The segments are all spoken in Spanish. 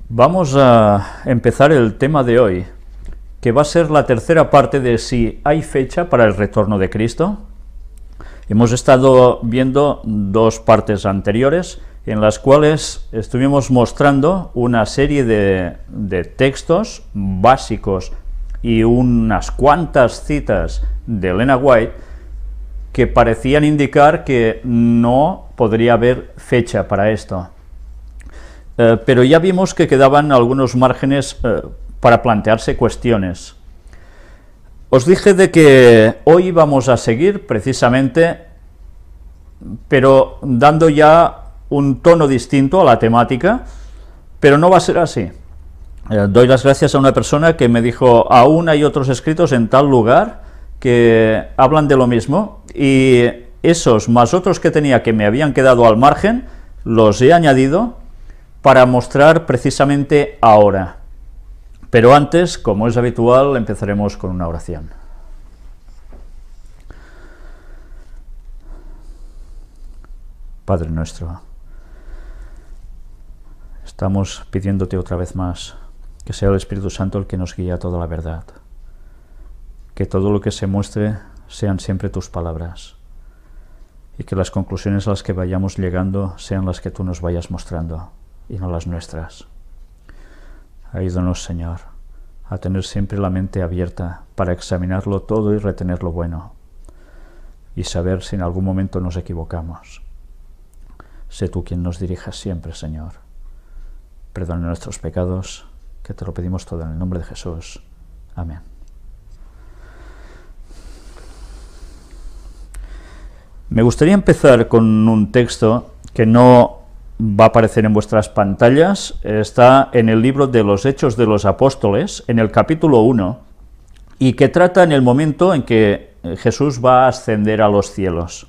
Vamos a empezar el tema de hoy, que va a ser la tercera parte de si hay fecha para el retorno de Cristo. Hemos estado viendo dos partes anteriores en las cuales estuvimos mostrando una serie de textos básicos y unas cuantas citas de Elena White que parecían indicar que no podría haber fecha para esto. Pero ya vimos que quedaban algunos márgenes para plantearse cuestiones. Os dije de que hoy vamos a seguir precisamente, pero dando ya un tono distinto a la temática, pero no va a ser así. Doy las gracias a una persona que me dijo: aún hay otros escritos en tal lugar que hablan de lo mismo, y esos más otros que tenía que me habían quedado al margen, los he añadido para mostrar precisamente ahora. Pero antes, como es habitual, empezaremos con una oración. Padre nuestro, estamos pidiéndote otra vez más que sea el Espíritu Santo el que nos guíe a toda la verdad, que todo lo que se muestre sean siempre tus palabras, y que las conclusiones a las que vayamos llegando sean las que tú nos vayas mostrando, y no las nuestras. Ayúdanos, Señor, a tener siempre la mente abierta para examinarlo todo y retener lo bueno, y saber si en algún momento nos equivocamos. Sé tú quien nos dirija siempre, Señor. Perdona nuestros pecados, que te lo pedimos todo en el nombre de Jesús. Amén. Me gustaría empezar con un texto que no va a aparecer en vuestras pantallas. Está en el libro de los Hechos de los Apóstoles, en el capítulo 1, y que trata en el momento en que Jesús va a ascender a los cielos.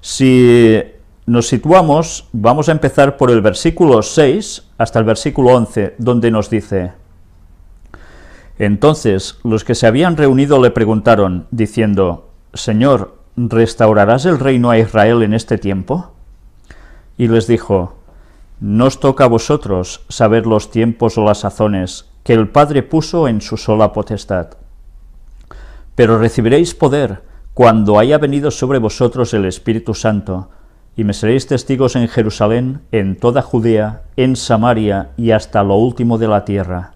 Si nos situamos, vamos a empezar por el versículo 6 hasta el versículo 11, donde nos dice: Entonces los que se habían reunido le preguntaron, diciendo: Señor, ¿restaurarás el reino a Israel en este tiempo? Y les dijo: No os toca a vosotros saber los tiempos o las sazones que el Padre puso en su sola potestad. Pero recibiréis poder cuando haya venido sobre vosotros el Espíritu Santo, y me seréis testigos en Jerusalén, en toda Judea, en Samaria y hasta lo último de la tierra.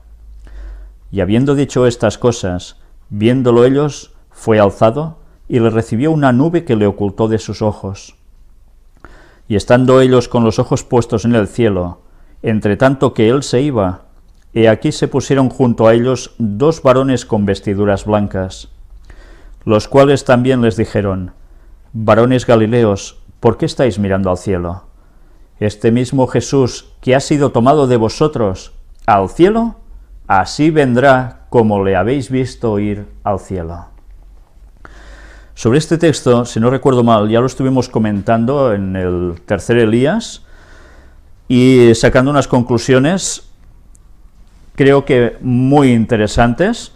Y habiendo dicho estas cosas, viéndolo ellos, fue alzado, y le recibió una nube que le ocultó de sus ojos. Y estando ellos con los ojos puestos en el cielo, entre tanto que él se iba, he aquí se pusieron junto a ellos dos varones con vestiduras blancas, los cuales también les dijeron: Varones Galileos, ¿por qué estáis mirando al cielo? Este mismo Jesús que ha sido tomado de vosotros al cielo, así vendrá como le habéis visto ir al cielo. Sobre este texto, si no recuerdo mal, ya lo estuvimos comentando en el tercer Elías, y sacando unas conclusiones, creo que muy interesantes,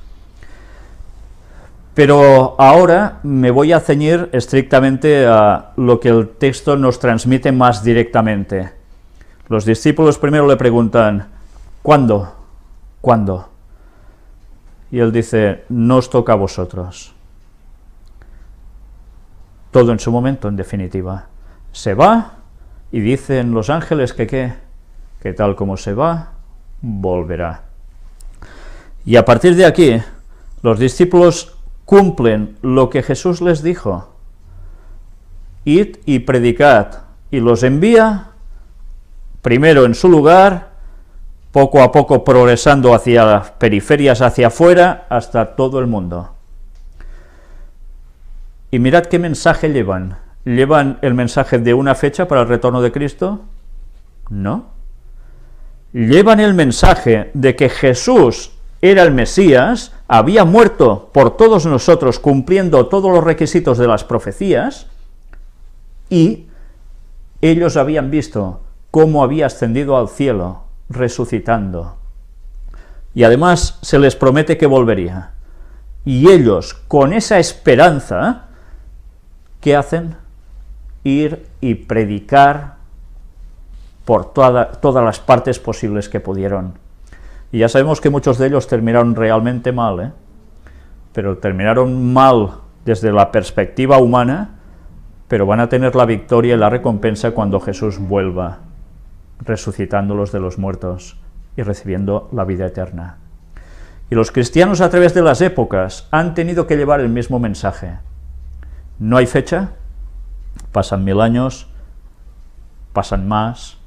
pero ahora me voy a ceñir estrictamente a lo que el texto nos transmite más directamente. Los discípulos primero le preguntan: ¿cuándo? ¿Cuándo? Y él dice: no os toca a vosotros. Todo en su momento, en definitiva. Se va, y dicen los ángeles que tal como se va, volverá. Y a partir de aquí, los discípulos cumplen lo que Jesús les dijo: id y predicad, y los envía, primero en su lugar, poco a poco progresando hacia las periferias, hacia afuera, hasta todo el mundo. Y mirad qué mensaje llevan. ¿Llevan el mensaje de una fecha para el retorno de Cristo? No. Llevan el mensaje de que Jesús era el Mesías, había muerto por todos nosotros cumpliendo todos los requisitos de las profecías, y ellos habían visto cómo había ascendido al cielo, resucitando. Y además se les promete que volvería. Y ellos, con esa esperanza, ¿qué hacen? Ir y predicar por todas las partes posibles que pudieron. Y ya sabemos que muchos de ellos terminaron realmente mal, pero terminaron mal desde la perspectiva humana, pero van a tener la victoria y la recompensa cuando Jesús vuelva, resucitándolos de los muertos y recibiendo la vida eterna. Y los cristianos a través de las épocas han tenido que llevar el mismo mensaje. No hay fecha, pasan 1000 años, pasan más,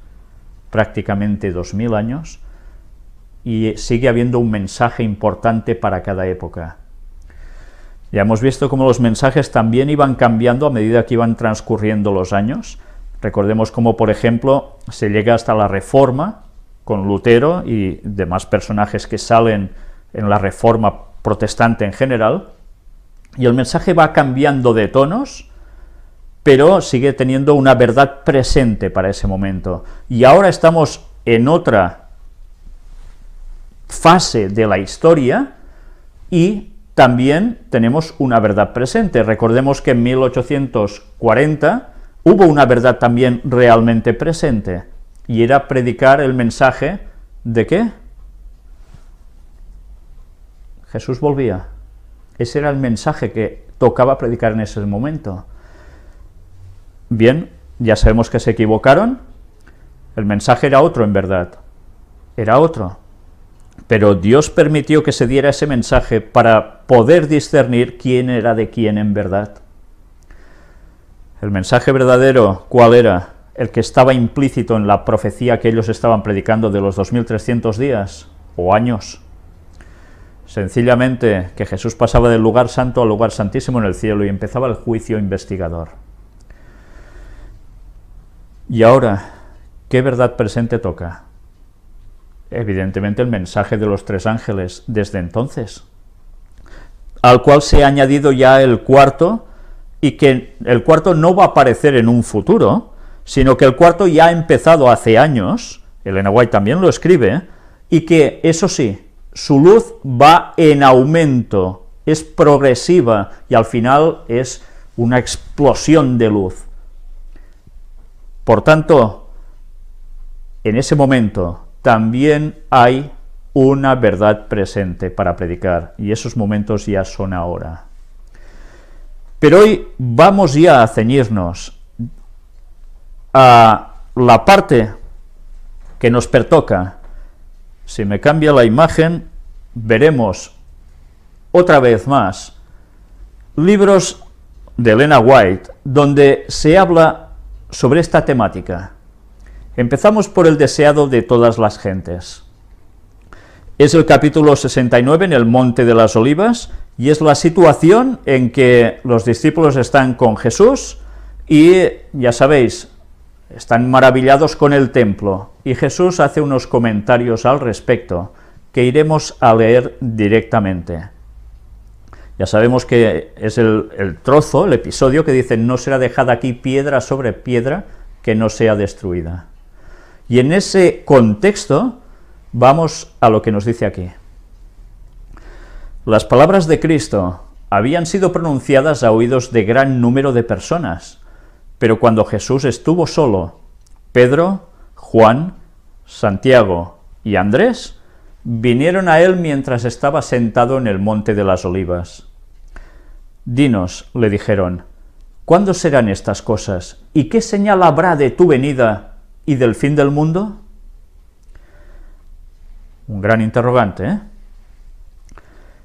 prácticamente 2000 años, y sigue habiendo un mensaje importante para cada época. Ya hemos visto cómo los mensajes también iban cambiando a medida que iban transcurriendo los años. Recordemos cómo, por ejemplo, se llega hasta la Reforma, con Lutero y demás personajes que salen en la Reforma protestante en general, y el mensaje va cambiando de tonos, pero sigue teniendo una verdad presente para ese momento. Y ahora estamos en otra fase de la historia, y también tenemos una verdad presente. Recordemos que en 1840 hubo una verdad también realmente presente, y era predicar el mensaje ¿de qué? Jesús volvía. Ese era el mensaje que tocaba predicar en ese momento. Bien, ya sabemos que se equivocaron, el mensaje era otro en verdad, era otro, pero Dios permitió que se diera ese mensaje para poder discernir quién era de quién en verdad. El mensaje verdadero, ¿cuál era? El que estaba implícito en la profecía que ellos estaban predicando de los 2300 días o años. Sencillamente que Jesús pasaba del lugar santo al lugar santísimo en el cielo y empezaba el juicio investigador. Y ahora, ¿qué verdad presente toca? Evidentemente el mensaje de los 3 ángeles desde entonces, al cual se ha añadido ya el cuarto, y que el cuarto no va a aparecer en un futuro, sino que el cuarto ya ha empezado hace años, Elena White también lo escribe, y que, eso sí, su luz va en aumento, es progresiva, y al final es una explosión de luz. Por tanto, en ese momento también hay una verdad presente para predicar, y esos momentos ya son ahora. Pero hoy vamos ya a ceñirnos a la parte que nos pertoca. Si me cambia la imagen, veremos otra vez más libros de Elena White, donde se habla sobre esta temática. Empezamos por el deseado de todas las gentes. Es el capítulo 69 en el Monte de las Olivas, y es la situación en que los discípulos están con Jesús, y ya sabéis, están maravillados con el templo, y Jesús hace unos comentarios al respecto, que iremos a leer directamente. Ya sabemos que es el trozo, el episodio que dice: no será dejada aquí piedra sobre piedra que no sea destruida. Y en ese contexto vamos a lo que nos dice aquí. Las palabras de Cristo habían sido pronunciadas a oídos de gran número de personas, pero cuando Jesús estuvo solo, Pedro, Juan, Santiago y Andrés vinieron a él mientras estaba sentado en el Monte de las Olivas. Dinos, le dijeron, ¿cuándo serán estas cosas? ¿Y qué señal habrá de tu venida y del fin del mundo? Un gran interrogante, ¿eh?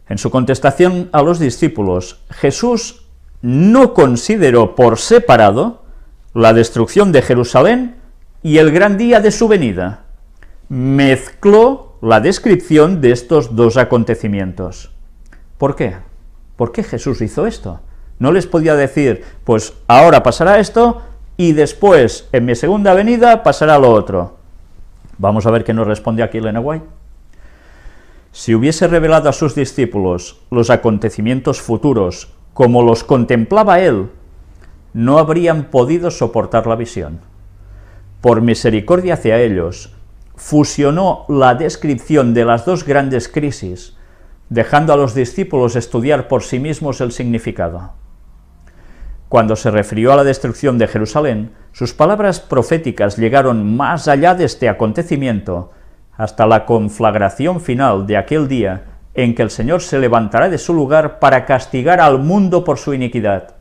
En su contestación a los discípulos, Jesús no consideró por separado la destrucción de Jerusalén y el gran día de su venida. Mezcló la descripción de estos dos acontecimientos. ¿Por qué? ¿Por qué Jesús hizo esto? No les podía decir, pues ahora pasará esto y después, en mi segunda venida, pasará lo otro. Vamos a ver qué nos responde aquí Elena White. Si hubiese revelado a sus discípulos los acontecimientos futuros como los contemplaba él, no habrían podido soportar la visión. Por misericordia hacia ellos, fusionó la descripción de las dos grandes crisis, dejando a los discípulos estudiar por sí mismos el significado. Cuando se refirió a la destrucción de Jerusalén, Sus palabras proféticas llegaron más allá de este acontecimiento, hasta la conflagración final de aquel día en que el Señor se levantará de su lugar para castigar al mundo por su iniquidad,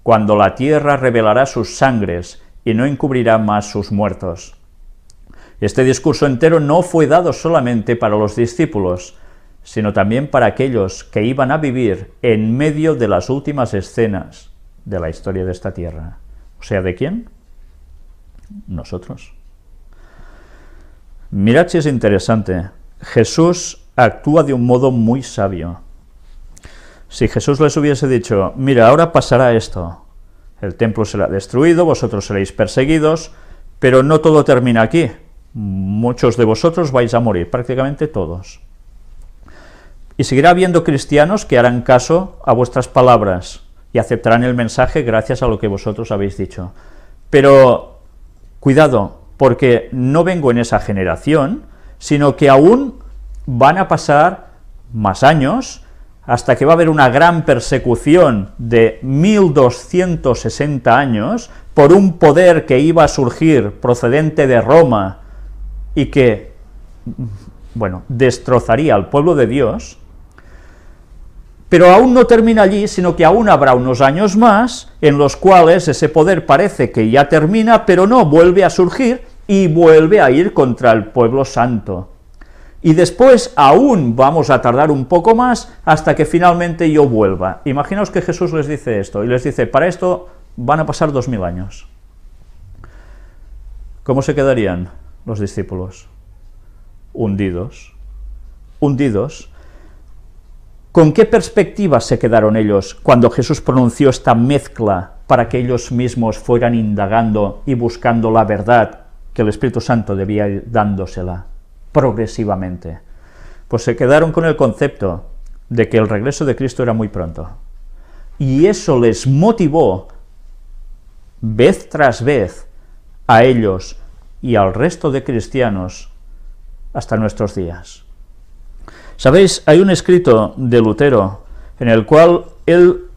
cuando la tierra revelará sus sangres y no encubrirá más sus muertos. Este discurso entero no fue dado solamente para los discípulos, sino también para aquellos que iban a vivir en medio de las últimas escenas de la historia de esta tierra. O sea, ¿de quién? Nosotros. Mirad si es interesante. Jesús actúa de un modo muy sabio. Si Jesús les hubiese dicho, mira, ahora pasará esto, el templo será destruido, vosotros seréis perseguidos, pero no todo termina aquí, muchos de vosotros vais a morir, prácticamente todos. Y seguirá habiendo cristianos que harán caso a vuestras palabras y aceptarán el mensaje gracias a lo que vosotros habéis dicho. Pero cuidado, porque no vengo en esa generación, sino que aún van a pasar más años, hasta que va a haber una gran persecución de 1260 años, por un poder que iba a surgir procedente de Roma, y que, bueno, destrozaría al pueblo de Dios. Pero aún no termina allí, sino que aún habrá unos años más, en los cuales ese poder parece que ya termina, pero no, vuelve a surgir, y vuelve a ir contra el pueblo santo. Y después aún vamos a tardar un poco más hasta que finalmente yo vuelva. Imaginaos que Jesús les dice esto, y les dice, para esto van a pasar 2000 años. ¿Cómo se quedarían los discípulos? Hundidos. Hundidos. ¿Con qué perspectiva se quedaron ellos cuando Jesús pronunció esta mezcla para que ellos mismos fueran indagando y buscando la verdad que el Espíritu Santo debía ir dándosela progresivamente? Pues se quedaron con el concepto de que el regreso de Cristo era muy pronto. Y eso les motivó, vez tras vez, a ellos y al resto de cristianos hasta nuestros días. ¿Sabéis? Hay un escrito de Lutero en el cual él,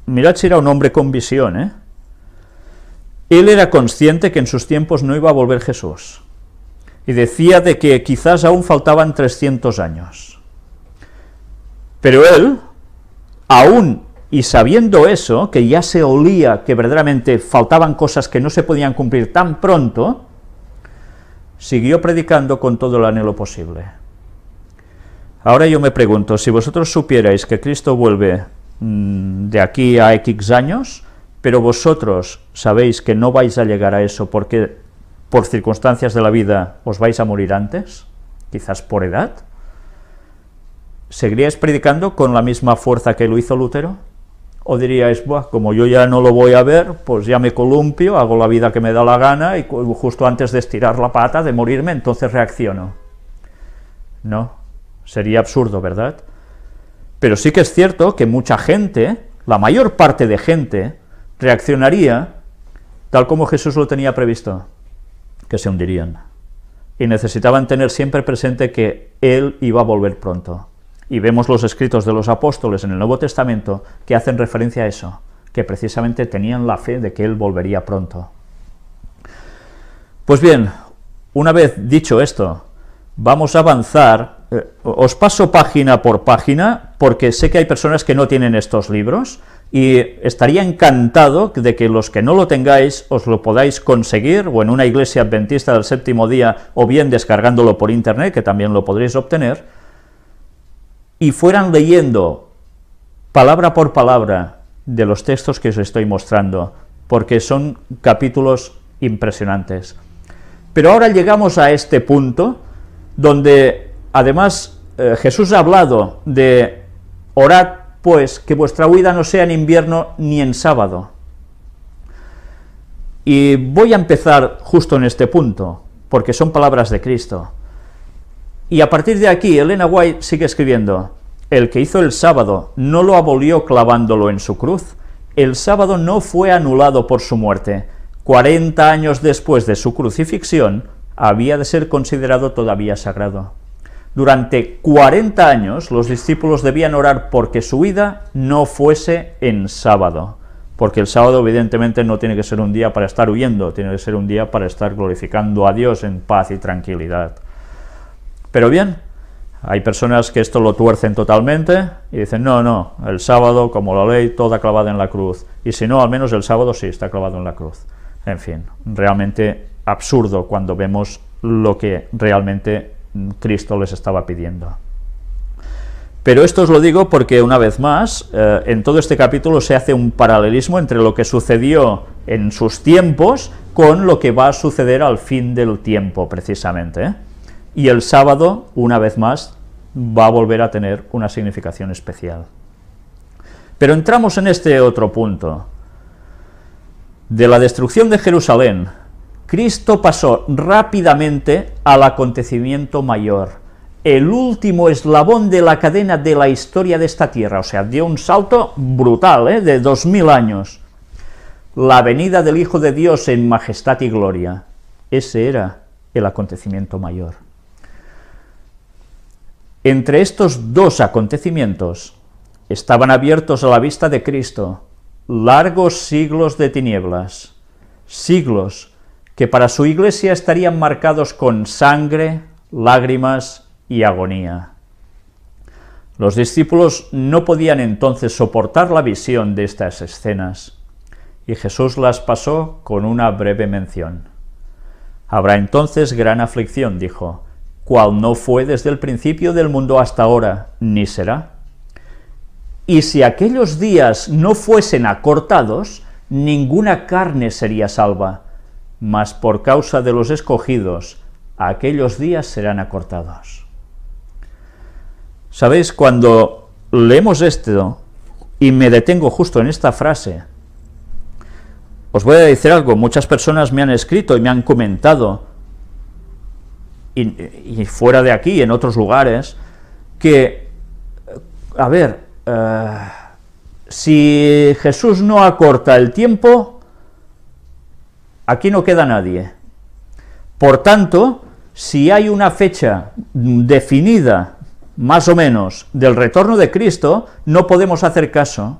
mirad si era un hombre con visión, Él era consciente que en sus tiempos no iba a volver Jesús, y decía de que quizás aún faltaban 300 años. Pero él, aún y sabiendo eso, que ya se olía que verdaderamente faltaban cosas que no se podían cumplir tan pronto, siguió predicando con todo el anhelo posible. Ahora yo me pregunto, si vosotros supierais que Cristo vuelve de aquí a X años, pero vosotros sabéis que no vais a llegar a eso porque por circunstancias de la vida os vais a morir antes, quizás por edad, ¿seguiríais predicando con la misma fuerza que lo hizo Lutero? ¿O diríais, buah, como yo ya no lo voy a ver, pues ya me columpio, hago la vida que me da la gana y justo antes de estirar la pata, de morirme, entonces reacciono? No, sería absurdo, ¿verdad? Pero sí que es cierto que mucha gente, la mayor parte de gente, reaccionaría tal como Jesús lo tenía previsto, que se hundirían. Y necesitaban tener siempre presente que Él iba a volver pronto. Y vemos los escritos de los apóstoles en el Nuevo Testamento que hacen referencia a eso, que precisamente tenían la fe de que Él volvería pronto. Pues bien, una vez dicho esto, vamos a avanzar. Os paso página por página, porque sé que hay personas que no tienen estos libros, y estaría encantado de que los que no lo tengáis os lo podáis conseguir, o en una iglesia adventista del séptimo día, o bien descargándolo por internet, que también lo podréis obtener, y fueran leyendo palabra por palabra de los textos que os estoy mostrando, porque son capítulos impresionantes. Pero ahora llegamos a este punto, donde además Jesús ha hablado de orad pues que vuestra huida no sea en invierno ni en sábado. Y voy a empezar justo en este punto, porque son palabras de Cristo. Y a partir de aquí, Elena White sigue escribiendo, el que hizo el sábado no lo abolió clavándolo en su cruz. El sábado no fue anulado por su muerte. 40 años después de su crucifixión, había de ser considerado todavía sagrado. Durante 40 años los discípulos debían orar porque su huida no fuese en sábado, porque el sábado evidentemente no tiene que ser un día para estar huyendo, tiene que ser un día para estar glorificando a Dios en paz y tranquilidad. Pero bien, hay personas que esto lo tuercen totalmente y dicen, no, el sábado, como la ley, toda clavada en la cruz, y si no, al menos el sábado sí está clavado en la cruz. En fin, realmente absurdo cuando vemos lo que realmente Cristo les estaba pidiendo. Pero esto os lo digo porque, una vez más, en todo este capítulo se hace un paralelismo entre lo que sucedió en sus tiempos con lo que va a suceder al fin del tiempo, precisamente. Y el sábado, una vez más, va a volver a tener una significación especial. Pero entramos en este otro punto. De la destrucción de Jerusalén, Cristo pasó rápidamente al acontecimiento mayor, el último eslabón de la cadena de la historia de esta tierra, o sea, dio un salto brutal, de 2000 años. La venida del Hijo de Dios en majestad y gloria, ese era el acontecimiento mayor. Entre estos dos acontecimientos estaban abiertos a la vista de Cristo largos siglos de tinieblas, siglos que para su iglesia estarían marcados con sangre, lágrimas y agonía. Los discípulos no podían entonces soportar la visión de estas escenas, y Jesús las pasó con una breve mención. Habrá entonces gran aflicción, dijo, cual no fue desde el principio del mundo hasta ahora, ni será. Y si aquellos días no fuesen acortados, ninguna carne sería salva, mas por causa de los escogidos, aquellos días serán acortados. ¿Sabéis? Cuando leemos esto, y me detengo justo en esta frase, os voy a decir algo, muchas personas me han escrito y me han comentado, y fuera de aquí, en otros lugares, que, a ver, si Jesús no acorta el tiempo, aquí no queda nadie. Por tanto, si hay una fecha definida, más o menos, del retorno de Cristo, no podemos hacer caso,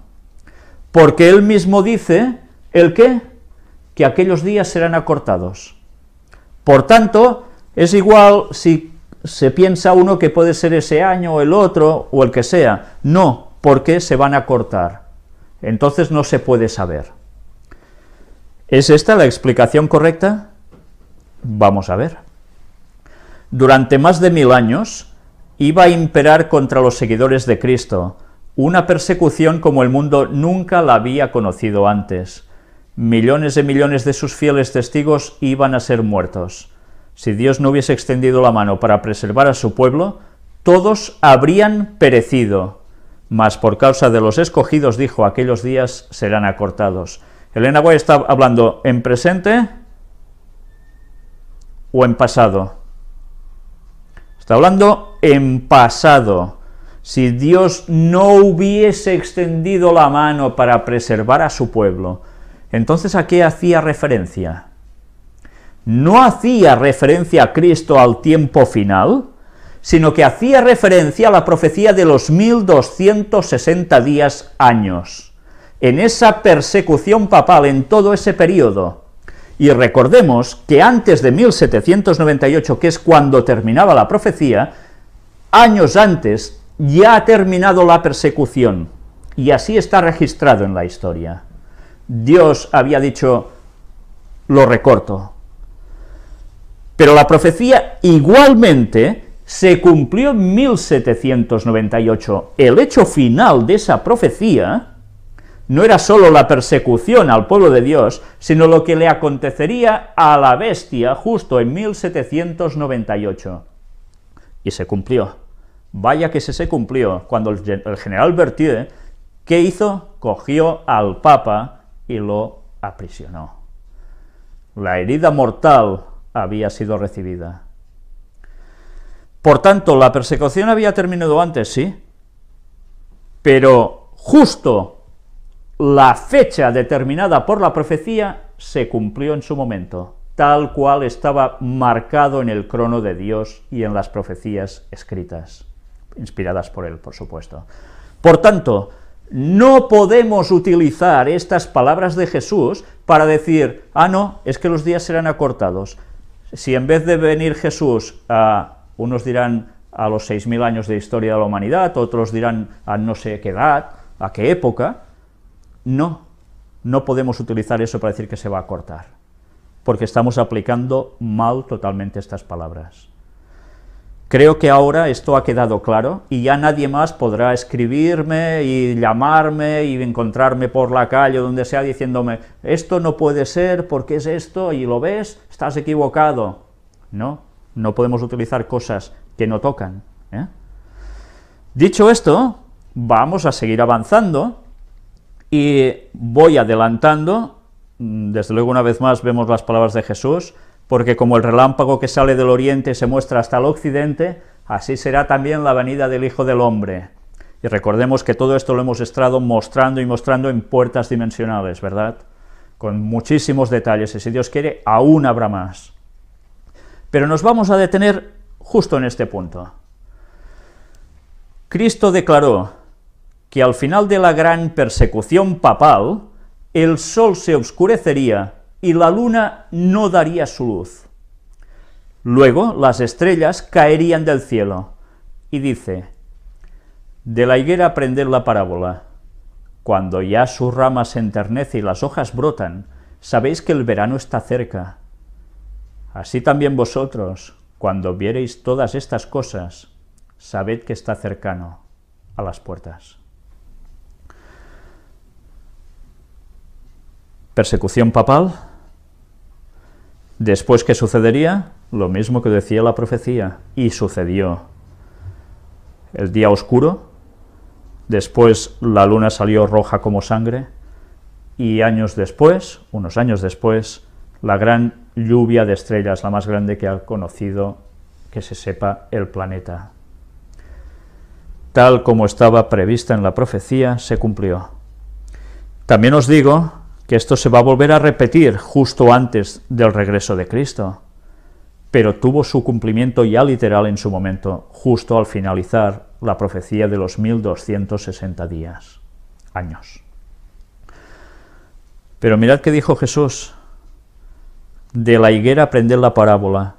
porque Él mismo dice, ¿el qué? Que aquellos días serán acortados. Por tanto, es igual si se piensa uno que puede ser ese año, o el otro, o el que sea. No, porque se van a acortar. Entonces no se puede saber. ¿Es esta la explicación correcta? Vamos a ver. Durante más de 1000 años, iba a imperar contra los seguidores de Cristo una persecución como el mundo nunca la había conocido antes. Millones y millones de sus fieles testigos iban a ser muertos. Si Dios no hubiese extendido la mano para preservar a su pueblo, todos habrían perecido. Mas por causa de los escogidos, dijo, aquellos días serán acortados. Elena White está hablando en presente o en pasado. Está hablando en pasado. Si Dios no hubiese extendido la mano para preservar a su pueblo, entonces ¿a qué hacía referencia? No hacía referencia a Cristo al tiempo final, sino que hacía referencia a la profecía de los 1260 días años, en esa persecución papal, en todo ese periodo. Y recordemos que antes de 1798, que es cuando terminaba la profecía, años antes ya ha terminado la persecución, y así está registrado en la historia. Dios había dicho, lo recorto. Pero la profecía igualmente se cumplió en 1798. El hecho final de esa profecía no era solo la persecución al pueblo de Dios, sino lo que le acontecería a la bestia justo en 1798. Y se cumplió. Vaya que se cumplió, cuando el general Berthier, ¿qué hizo? Cogió al Papa y lo aprisionó. La herida mortal había sido recibida. Por tanto, la persecución había terminado antes, sí, pero justo la fecha determinada por la profecía se cumplió en su momento, tal cual estaba marcado en el crono de Dios y en las profecías escritas, inspiradas por él, por supuesto. Por tanto, No podemos utilizar estas palabras de Jesús para decir, no, es que los días serán acortados. Si en vez de venir Jesús unos dirán a los 6.000 años de historia de la humanidad, otros dirán a no sé qué edad, a qué época, no podemos utilizar eso para decir que se va a cortar, porque estamos aplicando mal totalmente estas palabras. Creo que ahora esto ha quedado claro y ya nadie más podrá escribirme y llamarme y encontrarme por la calle o donde sea diciéndome, esto no puede ser, ¿por qué es esto? Y lo ves, estás equivocado. No podemos utilizar cosas que no tocan. Dicho esto, vamos a seguir avanzando y voy adelantando. Desde luego, una vez más, vemos las palabras de Jesús, porque como el relámpago que sale del oriente se muestra hasta el occidente, así será también la venida del Hijo del Hombre. Y recordemos que todo esto lo hemos estado mostrando y mostrando en puertas dimensionales, ¿verdad? Con muchísimos detalles, y si Dios quiere, aún habrá más. Pero nos vamos a detener justo en este punto. Cristo declaró que al final de la gran persecución papal, el sol se oscurecería y la luna no daría su luz. Luego las estrellas caerían del cielo, y dice, de la higuera aprended la parábola, cuando ya su rama se enternece y las hojas brotan, sabéis que el verano está cerca. Así también vosotros, cuando viereis todas estas cosas, sabed que está cercano a las puertas. Persecución papal. Después, ¿qué sucedería? Lo mismo que decía la profecía, y sucedió. El día oscuro, después la luna salió roja como sangre, y unos años después, la gran lluvia de estrellas, la más grande que ha conocido, que se sepa, el planeta. Tal como estaba prevista en la profecía, se cumplió. También os digo que esto se va a volver a repetir justo antes del regreso de Cristo, pero tuvo su cumplimiento ya literal en su momento, justo al finalizar la profecía de los 1260 años. Pero mirad qué dijo Jesús, de la higuera aprended la parábola.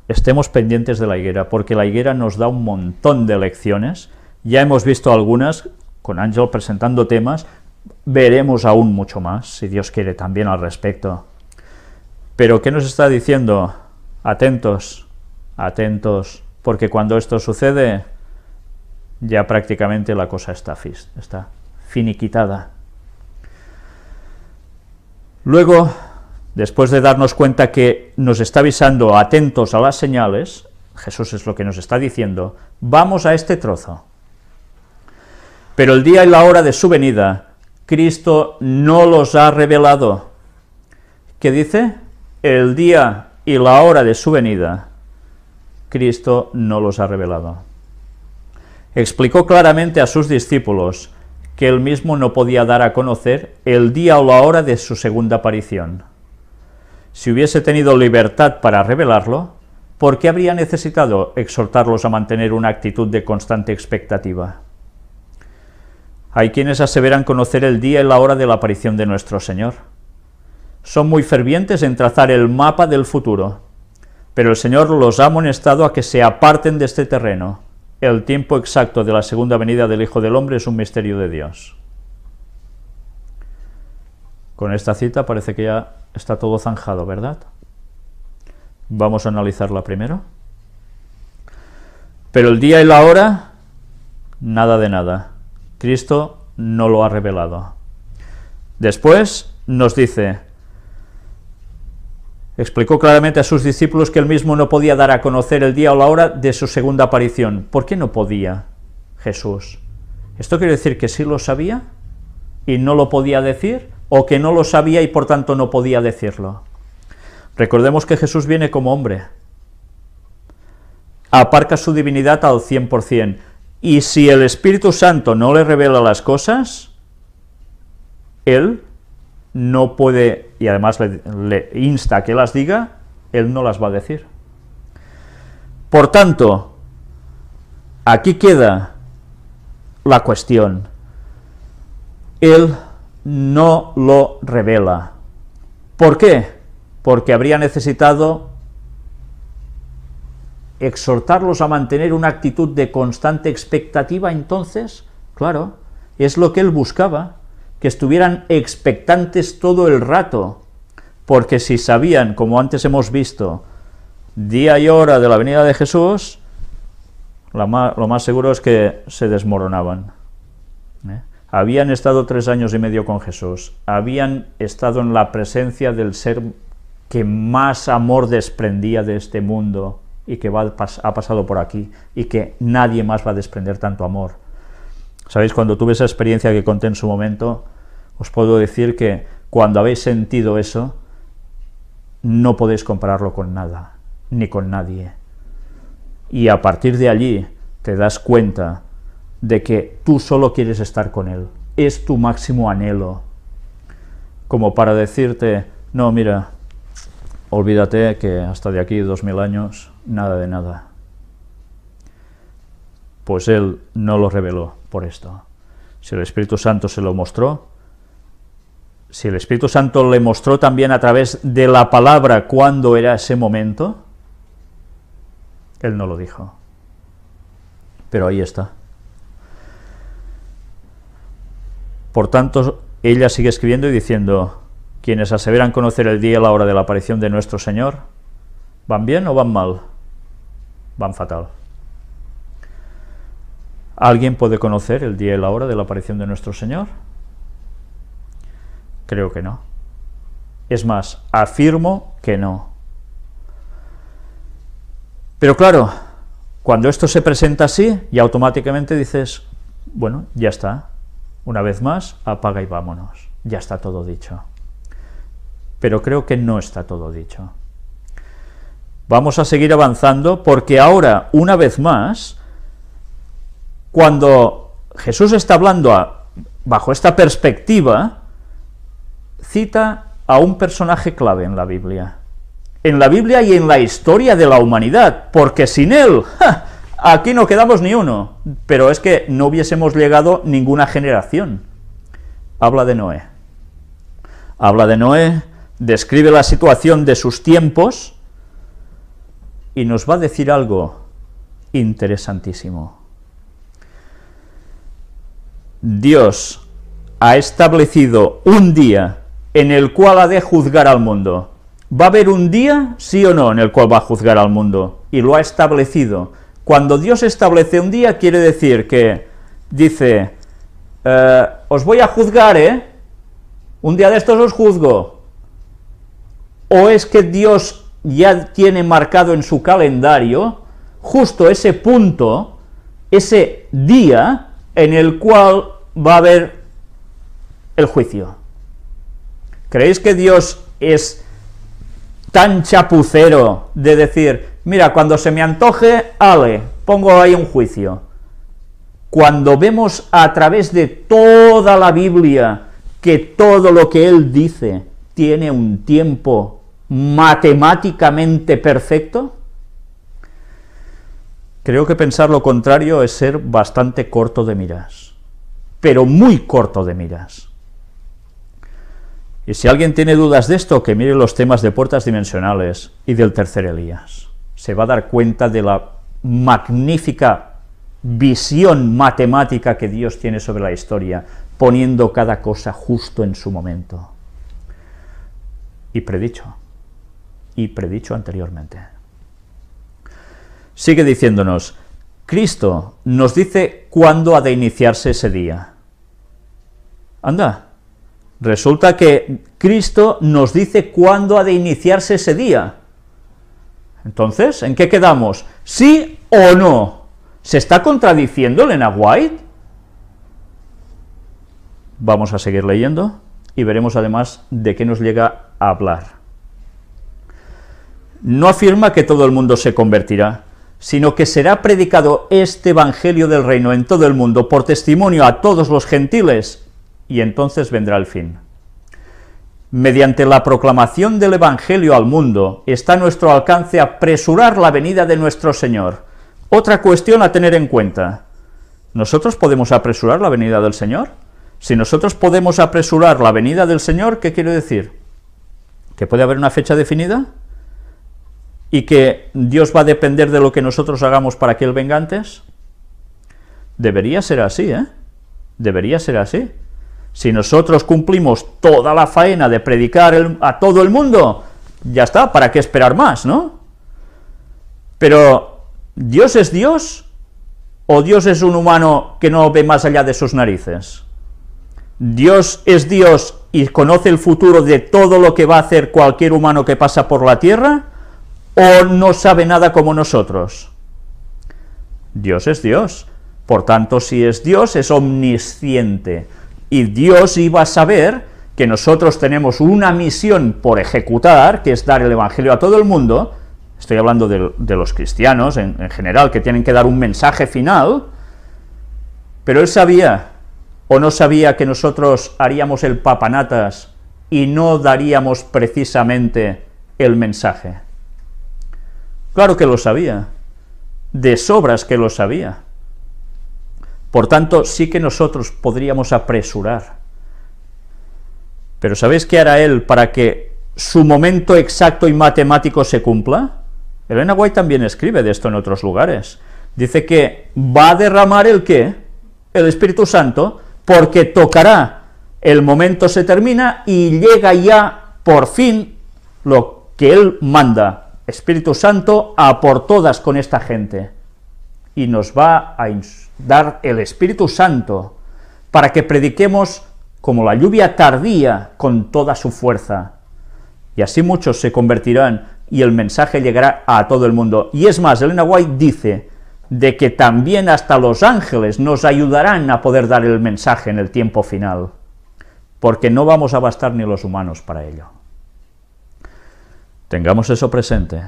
Estemos pendientes de la higuera, porque la higuera nos da un montón de lecciones, ya hemos visto algunas, con Ángel presentando temas, veremos aún mucho más, si Dios quiere, también al respecto. Pero ¿qué nos está diciendo? Atentos, atentos, porque cuando esto sucede, ya prácticamente la cosa está finiquitada. Luego, después de darnos cuenta que nos está avisando atentos a las señales, Jesús es lo que nos está diciendo, vamos a este trozo. Pero el día y la hora de su venida, Cristo no los ha revelado. ¿Qué dice? El día y la hora de su venida, Cristo no los ha revelado. Explicó claramente a sus discípulos que él mismo no podía dar a conocer el día o la hora de su segunda aparición. Si hubiese tenido libertad para revelarlo, ¿por qué habría necesitado exhortarlos a mantener una actitud de constante expectativa? Hay quienes aseveran conocer el día y la hora de la aparición de nuestro Señor. Son muy fervientes en trazar el mapa del futuro, pero el Señor los ha amonestado a que se aparten de este terreno. El tiempo exacto de la segunda venida del Hijo del Hombre es un misterio de Dios. Con esta cita parece que ya está todo zanjado, ¿verdad? Vamos a analizarla primero. Pero el día y la hora, nada de nada. Cristo no lo ha revelado. Después nos dice, explicó claramente a sus discípulos que él mismo no podía dar a conocer el día o la hora de su segunda aparición. ¿Por qué no podía Jesús? ¿Esto quiere decir que sí lo sabía y no lo podía decir? ¿O que no lo sabía y por tanto no podía decirlo? Recordemos que Jesús viene como hombre. Aparca su divinidad al 100%. Y si el Espíritu Santo no le revela las cosas, él no puede, y además le insta a que las diga, él no las va a decir. Por tanto, aquí queda la cuestión. Él no lo revela. ¿Por qué? Porque habría necesitado exhortarlos a mantener una actitud de constante expectativa. Entonces, claro, es lo que él buscaba, que estuvieran expectantes todo el rato, porque si sabían, como antes hemos visto, día y hora de la venida de Jesús, lo más seguro es que se desmoronaban. Habían estado 3 años y medio con Jesús, habían estado en la presencia del ser que más amor desprendía de este mundo y que ha pasado por aquí, y que nadie más va a desprender tanto amor. ¿Sabéis? Cuando tuve esa experiencia que conté en su momento, os puedo decir que cuando habéis sentido eso, no podéis compararlo con nada, ni con nadie. Y a partir de allí te das cuenta de que tú solo quieres estar con Él, es tu máximo anhelo, como para decirte, no, mira, olvídate que hasta de aquí 2000 años, nada de nada. Pues Él no lo reveló por esto. Si el Espíritu Santo se lo mostró, si el Espíritu Santo le mostró también a través de la palabra cuándo era ese momento, Él no lo dijo. Pero ahí está. Por tanto, ella sigue escribiendo y diciendo, quienes aseveran conocer el día y la hora de la aparición de nuestro Señor, ¿van bien o van mal? Van fatal. ¿Alguien puede conocer el día y la hora de la aparición de nuestro Señor? Creo que no. Es más, afirmo que no. Pero claro, cuando esto se presenta así, ya automáticamente dices, bueno, ya está. Una vez más, apaga y vámonos. Ya está todo dicho. Pero creo que no está todo dicho. Vamos a seguir avanzando, porque ahora, una vez más, cuando Jesús está hablando bajo esta perspectiva, cita a un personaje clave en la Biblia y en la historia de la humanidad, porque sin él, aquí no quedamos ni uno, pero es que no hubiésemos llegado ninguna generación. Habla de Noé. Habla de Noé, describe la situación de sus tiempos, y nos va a decir algo interesantísimo. Dios ha establecido un día en el cual ha de juzgar al mundo. ¿Va a haber un día, sí o no, en el cual va a juzgar al mundo? Y lo ha establecido. Cuando Dios establece un día, quiere decir que dice, os voy a juzgar, un día de estos os juzgo. O es que Dios ya tiene marcado en su calendario justo ese punto, ese día en el cual va a haber el juicio. ¿Creéis que Dios es tan chapucero de decir, mira, cuando se me antoje, pongo ahí un juicio? Cuando vemos a través de toda la Biblia que todo lo que Él dice tiene un tiempo matemáticamente perfecto, creo que pensar lo contrario es ser bastante corto de miras, pero muy corto de miras. Y si alguien tiene dudas de esto, que mire los temas de puertas dimensionales y del tercer Elías. Se va a dar cuenta de la magnífica visión matemática que Dios tiene sobre la historia, poniendo cada cosa justo en su momento. Y predicho anteriormente. Sigue diciéndonos, Cristo nos dice cuándo ha de iniciarse ese día. Anda, resulta que Cristo nos dice cuándo ha de iniciarse ese día. Entonces, ¿en qué quedamos? ¿Sí o no? ¿Se está contradiciendo Elena White? Vamos a seguir leyendo y veremos además de qué nos llega a hablar. No afirma que todo el mundo se convertirá, sino que será predicado este evangelio del reino en todo el mundo por testimonio a todos los gentiles, y entonces vendrá el fin. Mediante la proclamación del evangelio al mundo, está a nuestro alcance apresurar la venida de nuestro Señor. Otra cuestión a tener en cuenta, ¿nosotros podemos apresurar la venida del Señor? Si nosotros podemos apresurar la venida del Señor, ¿qué quiere decir? ¿Que puede haber una fecha definida? ¿Y que Dios va a depender de lo que nosotros hagamos para que Él venga antes? Debería ser así, ¿eh? Debería ser así. Si nosotros cumplimos toda la faena de predicar a todo el mundo, ya está, ¿para qué esperar más, no? Pero, ¿Dios es Dios? ¿O Dios es un humano que no ve más allá de sus narices? ¿Dios es Dios y conoce el futuro de todo lo que va a hacer cualquier humano que pasa por la tierra? ¿O no sabe nada como nosotros? Dios es Dios. Por tanto, si es Dios, es omnisciente. Y Dios iba a saber que nosotros tenemos una misión por ejecutar, que es dar el Evangelio a todo el mundo. Estoy hablando de los cristianos en general, que tienen que dar un mensaje final. Pero Él sabía, o no sabía, que nosotros haríamos el papanatas y no daríamos precisamente el mensaje. Claro que lo sabía, de sobras que lo sabía. Por tanto, sí que nosotros podríamos apresurar. Pero ¿sabéis qué hará Él para que su momento exacto y matemático se cumpla? Elena White también escribe de esto en otros lugares. Dice que va a derramar ¿el qué? El Espíritu Santo, porque tocará, el momento se termina y llega ya por fin lo que Él manda. Espíritu Santo a por todas con esta gente, y nos va a dar el Espíritu Santo para que prediquemos como la lluvia tardía con toda su fuerza, y así muchos se convertirán y el mensaje llegará a todo el mundo. Y es más, Elena White dice de que también hasta los ángeles nos ayudarán a poder dar el mensaje en el tiempo final, porque no vamos a bastar ni los humanos para ello. Tengamos eso presente.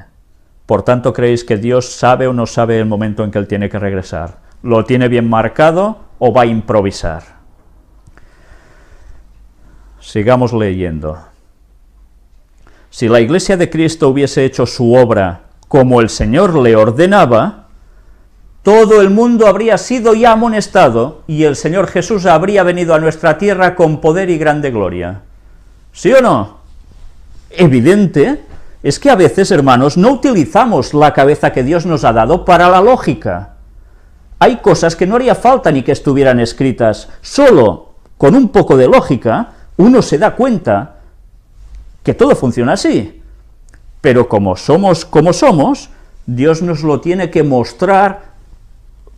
Por tanto, ¿creéis que Dios sabe o no sabe el momento en que Él tiene que regresar? ¿Lo tiene bien marcado o va a improvisar? Sigamos leyendo. Si la Iglesia de Cristo hubiese hecho su obra como el Señor le ordenaba, todo el mundo habría sido ya amonestado y el Señor Jesús habría venido a nuestra tierra con poder y grande gloria. ¿Sí o no? Evidente. Es que a veces, hermanos, no utilizamos la cabeza que Dios nos ha dado para la lógica. Hay cosas que no haría falta ni que estuvieran escritas. Solo con un poco de lógica uno se da cuenta que todo funciona así. Pero como somos, Dios nos lo tiene que mostrar.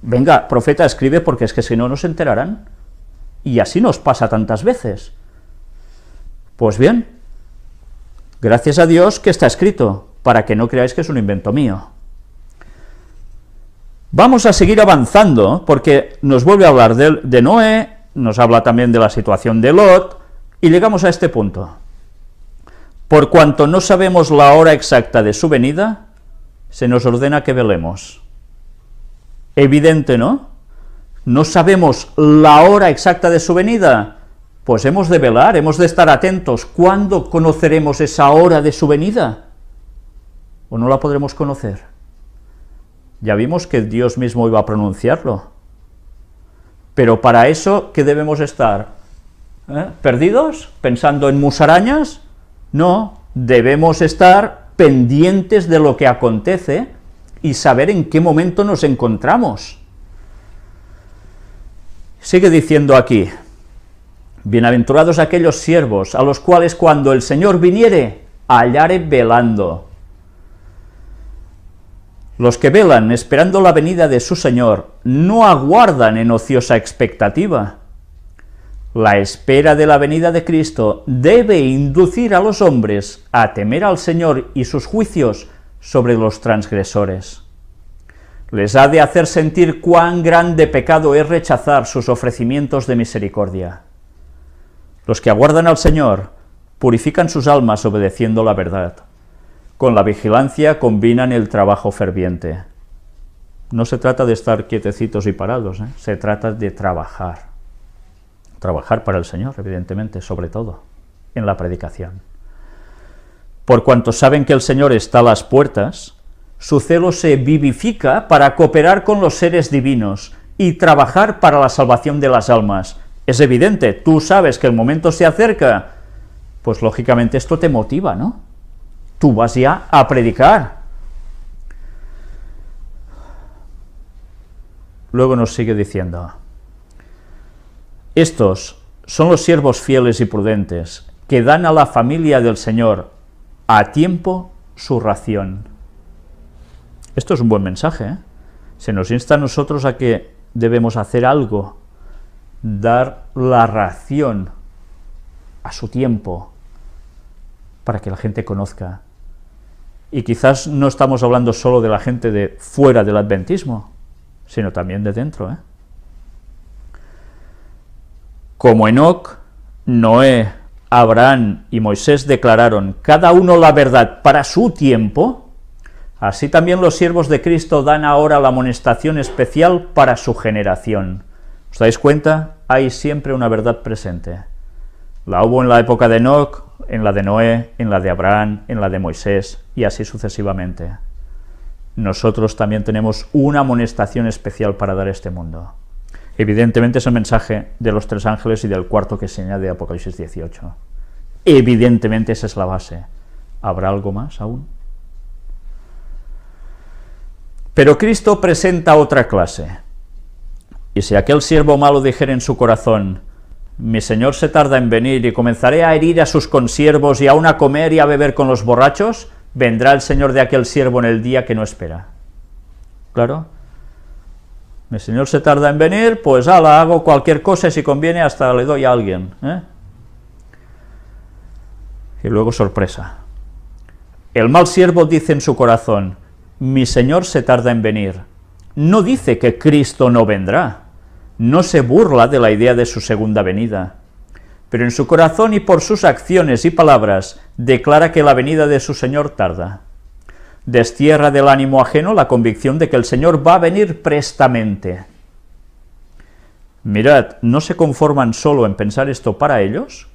Venga, profeta, escribe, porque es que si no nos enterarán. Y así nos pasa tantas veces. Pues bien, gracias a Dios que está escrito, para que no creáis que es un invento mío. Vamos a seguir avanzando, porque nos vuelve a hablar de Noé, nos habla también de la situación de Lot, y llegamos a este punto. Por cuanto no sabemos la hora exacta de su venida, se nos ordena que velemos. Evidente, ¿no? No sabemos la hora exacta de su venida. Pues hemos de velar, hemos de estar atentos. ¿Cuándo conoceremos esa hora de su venida? ¿O no la podremos conocer? Ya vimos que Dios mismo iba a pronunciarlo. Pero para eso, ¿qué debemos estar? ¿Perdidos? ¿Pensando en musarañas? No, debemos estar pendientes de lo que acontece y saber en qué momento nos encontramos. Sigue diciendo aquí: bienaventurados aquellos siervos, a los cuales cuando el Señor viniere, hallare velando. Los que velan esperando la venida de su Señor, no aguardan en ociosa expectativa. La espera de la venida de Cristo debe inducir a los hombres a temer al Señor y sus juicios sobre los transgresores. Les ha de hacer sentir cuán grande pecado es rechazar sus ofrecimientos de misericordia. Los que aguardan al Señor purifican sus almas obedeciendo la verdad. Con la vigilancia combinan el trabajo ferviente. No se trata de estar quietecitos y parados, se trata de trabajar. Trabajar para el Señor, evidentemente, sobre todo, en la predicación. Por cuanto saben que el Señor está a las puertas, su celo se vivifica para cooperar con los seres divinos y trabajar para la salvación de las almas, Es evidente, tú sabes que el momento se acerca, pues lógicamente esto te motiva, ¿no? Tú vas ya a predicar. Luego nos sigue diciendo: estos son los siervos fieles y prudentes, que dan a la familia del Señor a tiempo su ración. Esto es un buen mensaje, ¿eh? Se nos insta a nosotros a que debemos hacer algo, dar la ración a su tiempo, para que la gente conozca. Y quizás no estamos hablando solo de la gente de fuera del adventismo, sino también de dentro, ¿eh? Como Enoc, Noé, Abraham y Moisés declararon cada uno la verdad para su tiempo, así también los siervos de Cristo dan ahora la amonestación especial para su generación. ¿Os dais cuenta? Hay siempre una verdad presente. La hubo en la época de Enoc, en la de Noé, en la de Abraham, en la de Moisés, y así sucesivamente. Nosotros también tenemos una amonestación especial para dar a este mundo. Evidentemente es el mensaje de los 3 ángeles y del cuarto que se añade Apocalipsis 18. Evidentemente esa es la base. ¿Habrá algo más aún? Pero Cristo presenta otra clase. Y si aquel siervo malo dijera en su corazón: mi señor se tarda en venir y comenzaré a herir a sus consiervos y aún a comer y a beber con los borrachos, vendrá el señor de aquel siervo en el día que no espera. Claro. Mi señor se tarda en venir, pues ala, hago cualquier cosa y si conviene hasta le doy a alguien, ¿eh? Y luego sorpresa. El mal siervo dice en su corazón: mi señor se tarda en venir. No dice que Cristo no vendrá. No se burla de la idea de su segunda venida. Pero en su corazón y por sus acciones y palabras declara que la venida de su Señor tarda. Destierra del ánimo ajeno la convicción de que el Señor va a venir prestamente. Mirad, no se conforman solo en pensar esto para ellos,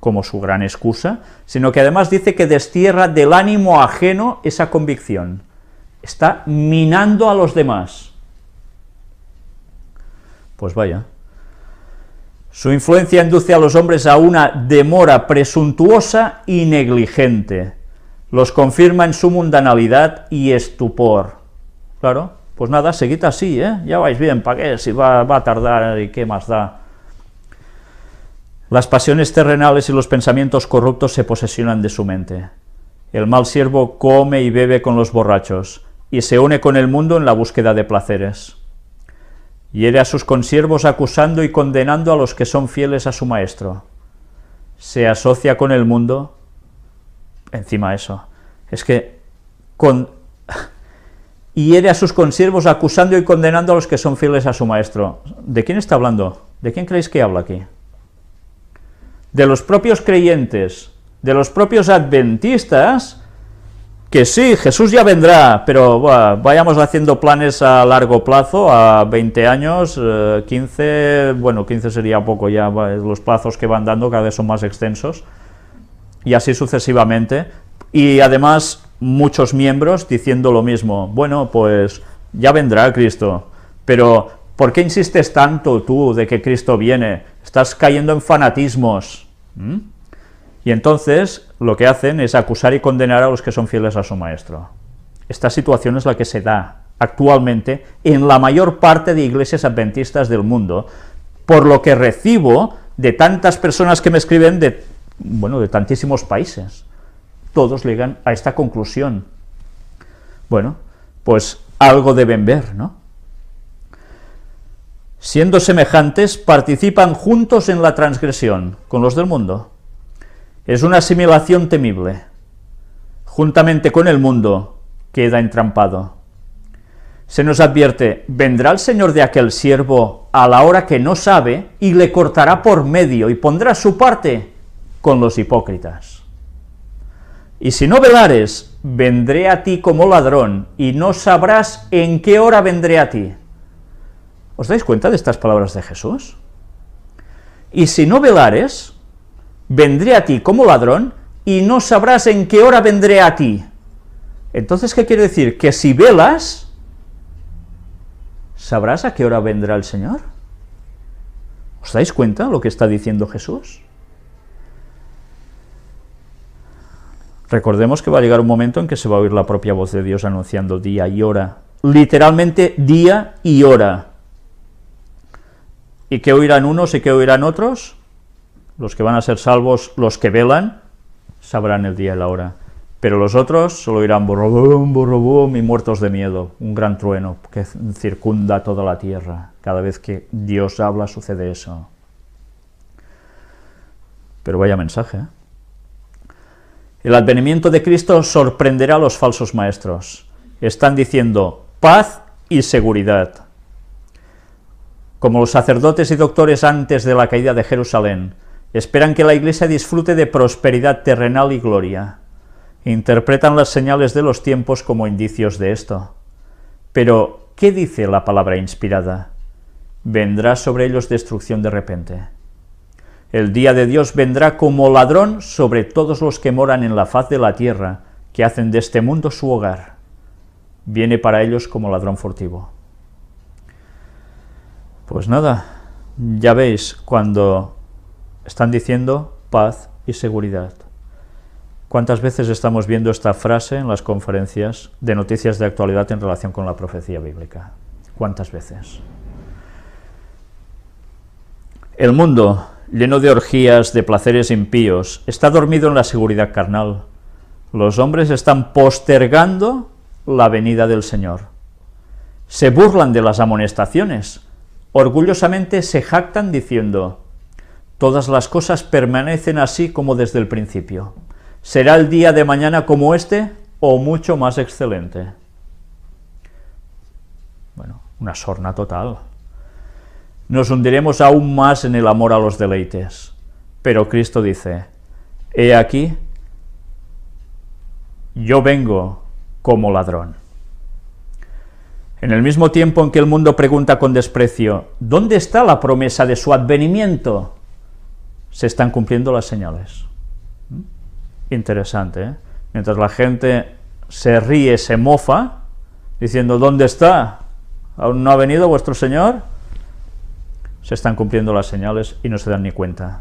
como su gran excusa, sino que además dice que destierra del ánimo ajeno esa convicción. Está minando a los demás. Pues vaya. Su influencia induce a los hombres a una demora presuntuosa y negligente. Los confirma en su mundanalidad y estupor. Claro, pues nada, seguid así, ¿eh? Ya vais bien, ¿para qué? Si va a tardar y qué más da. Las pasiones terrenales y los pensamientos corruptos se posesionan de su mente. El mal siervo come y bebe con los borrachos, y se une con el mundo en la búsqueda de placeres. Hiere a sus consiervos acusando y condenando a los que son fieles a su maestro. Se asocia con el mundo, encima eso, es que hiere a sus consiervos acusando y condenando a los que son fieles a su maestro. ¿De quién está hablando? ¿De quién creéis que habla aquí? De los propios creyentes, de los propios adventistas, que sí, Jesús ya vendrá, pero vayamos haciendo planes a largo plazo, a 20 años, 15, bueno, 15 sería poco ya, los plazos que van dando cada vez son más extensos, y así sucesivamente, y además muchos miembros diciendo lo mismo: bueno, pues ya vendrá Cristo, pero ¿por qué insistes tanto tú de que Cristo viene? Estás cayendo en fanatismos. Y entonces lo que hacen es acusar y condenar a los que son fieles a su maestro. Esta situación es la que se da actualmente en la mayor parte de iglesias adventistas del mundo, por lo que recibo de tantas personas que me escriben de tantísimos países. Todos llegan a esta conclusión. Bueno, pues algo deben ver, ¿no? Siendo semejantes, participan juntos en la transgresión con los del mundo. Es una asimilación temible. Juntamente con el mundo queda entrampado. Se nos advierte: vendrá el señor de aquel siervo a la hora que no sabe y le cortará por medio y pondrá su parte con los hipócritas. Y si no velares, vendré a ti como ladrón y no sabrás en qué hora vendré a ti. ¿Os dais cuenta de estas palabras de Jesús? Y si no velares, vendré a ti como ladrón y no sabrás en qué hora vendré a ti. Entonces, ¿qué quiere decir? Que si velas, ¿sabrás a qué hora vendrá el Señor? ¿Os dais cuenta lo que está diciendo Jesús? Recordemos que va a llegar un momento en que se va a oír la propia voz de Dios anunciando día y hora, literalmente día y hora. ¿Y qué oirán unos y qué oirán otros? Los que van a ser salvos, los que velan, sabrán el día y la hora. Pero los otros solo oirán borrobum, borrobum y muertos de miedo, un gran trueno que circunda toda la tierra. Cada vez que Dios habla sucede eso. Pero vaya mensaje, ¿eh? El advenimiento de Cristo sorprenderá a los falsos maestros. Están diciendo paz y seguridad. Como los sacerdotes y doctores antes de la caída de Jerusalén, esperan que la Iglesia disfrute de prosperidad terrenal y gloria. Interpretan las señales de los tiempos como indicios de esto. Pero, ¿qué dice la palabra inspirada? Vendrá sobre ellos destrucción de repente. El día de Dios vendrá como ladrón sobre todos los que moran en la faz de la tierra, que hacen de este mundo su hogar. Viene para ellos como ladrón furtivo. Pues nada, ya veis cuando están diciendo paz y seguridad. ¿Cuántas veces estamos viendo esta frase en las conferencias de noticias de actualidad en relación con la profecía bíblica? ¿Cuántas veces? El mundo, lleno de orgías, de placeres impíos, está dormido en la seguridad carnal. Los hombres están postergando la venida del Señor. Se burlan de las amonestaciones. Orgullosamente se jactan diciendo: todas las cosas permanecen así como desde el principio. ¿Será el día de mañana como este o mucho más excelente? Bueno, una sorna total. Nos hundiremos aún más en el amor a los deleites. Pero Cristo dice: he aquí, yo vengo como ladrón. En el mismo tiempo en que el mundo pregunta con desprecio: ¿dónde está la promesa de su advenimiento?, se están cumpliendo las señales. Interesante, ¿eh? Mientras la gente se ríe, se mofa, diciendo: ¿dónde está? ¿Aún no ha venido vuestro Señor? Se están cumpliendo las señales y no se dan ni cuenta.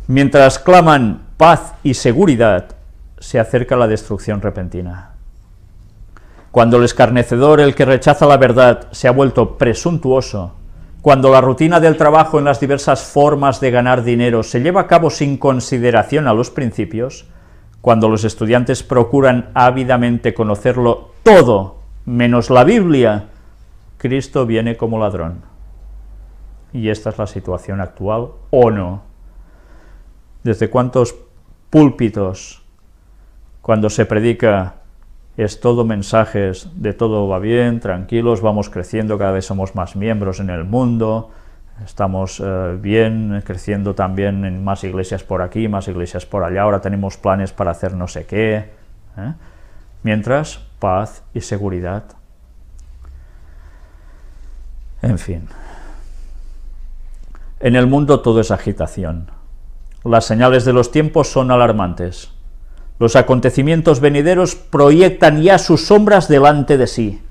Mientras claman paz y seguridad, se acerca la destrucción repentina. Cuando el escarnecedor, el que rechaza la verdad, se ha vuelto presuntuoso, cuando la rutina del trabajo en las diversas formas de ganar dinero se lleva a cabo sin consideración a los principios, cuando los estudiantes procuran ávidamente conocerlo todo, menos la Biblia, Cristo viene como ladrón. Y esta es la situación actual, ¿o no? ¿Desde cuántos púlpitos, cuando se predica, es todo mensajes de todo va bien, tranquilos, vamos creciendo, cada vez somos más miembros en el mundo, estamos bien, creciendo también en más iglesias por aquí, más iglesias por allá, ahora tenemos planes para hacer no sé qué, mientras, paz y seguridad. En fin. En el mundo todo es agitación. Las señales de los tiempos son alarmantes. Los acontecimientos venideros proyectan ya sus sombras delante de sí.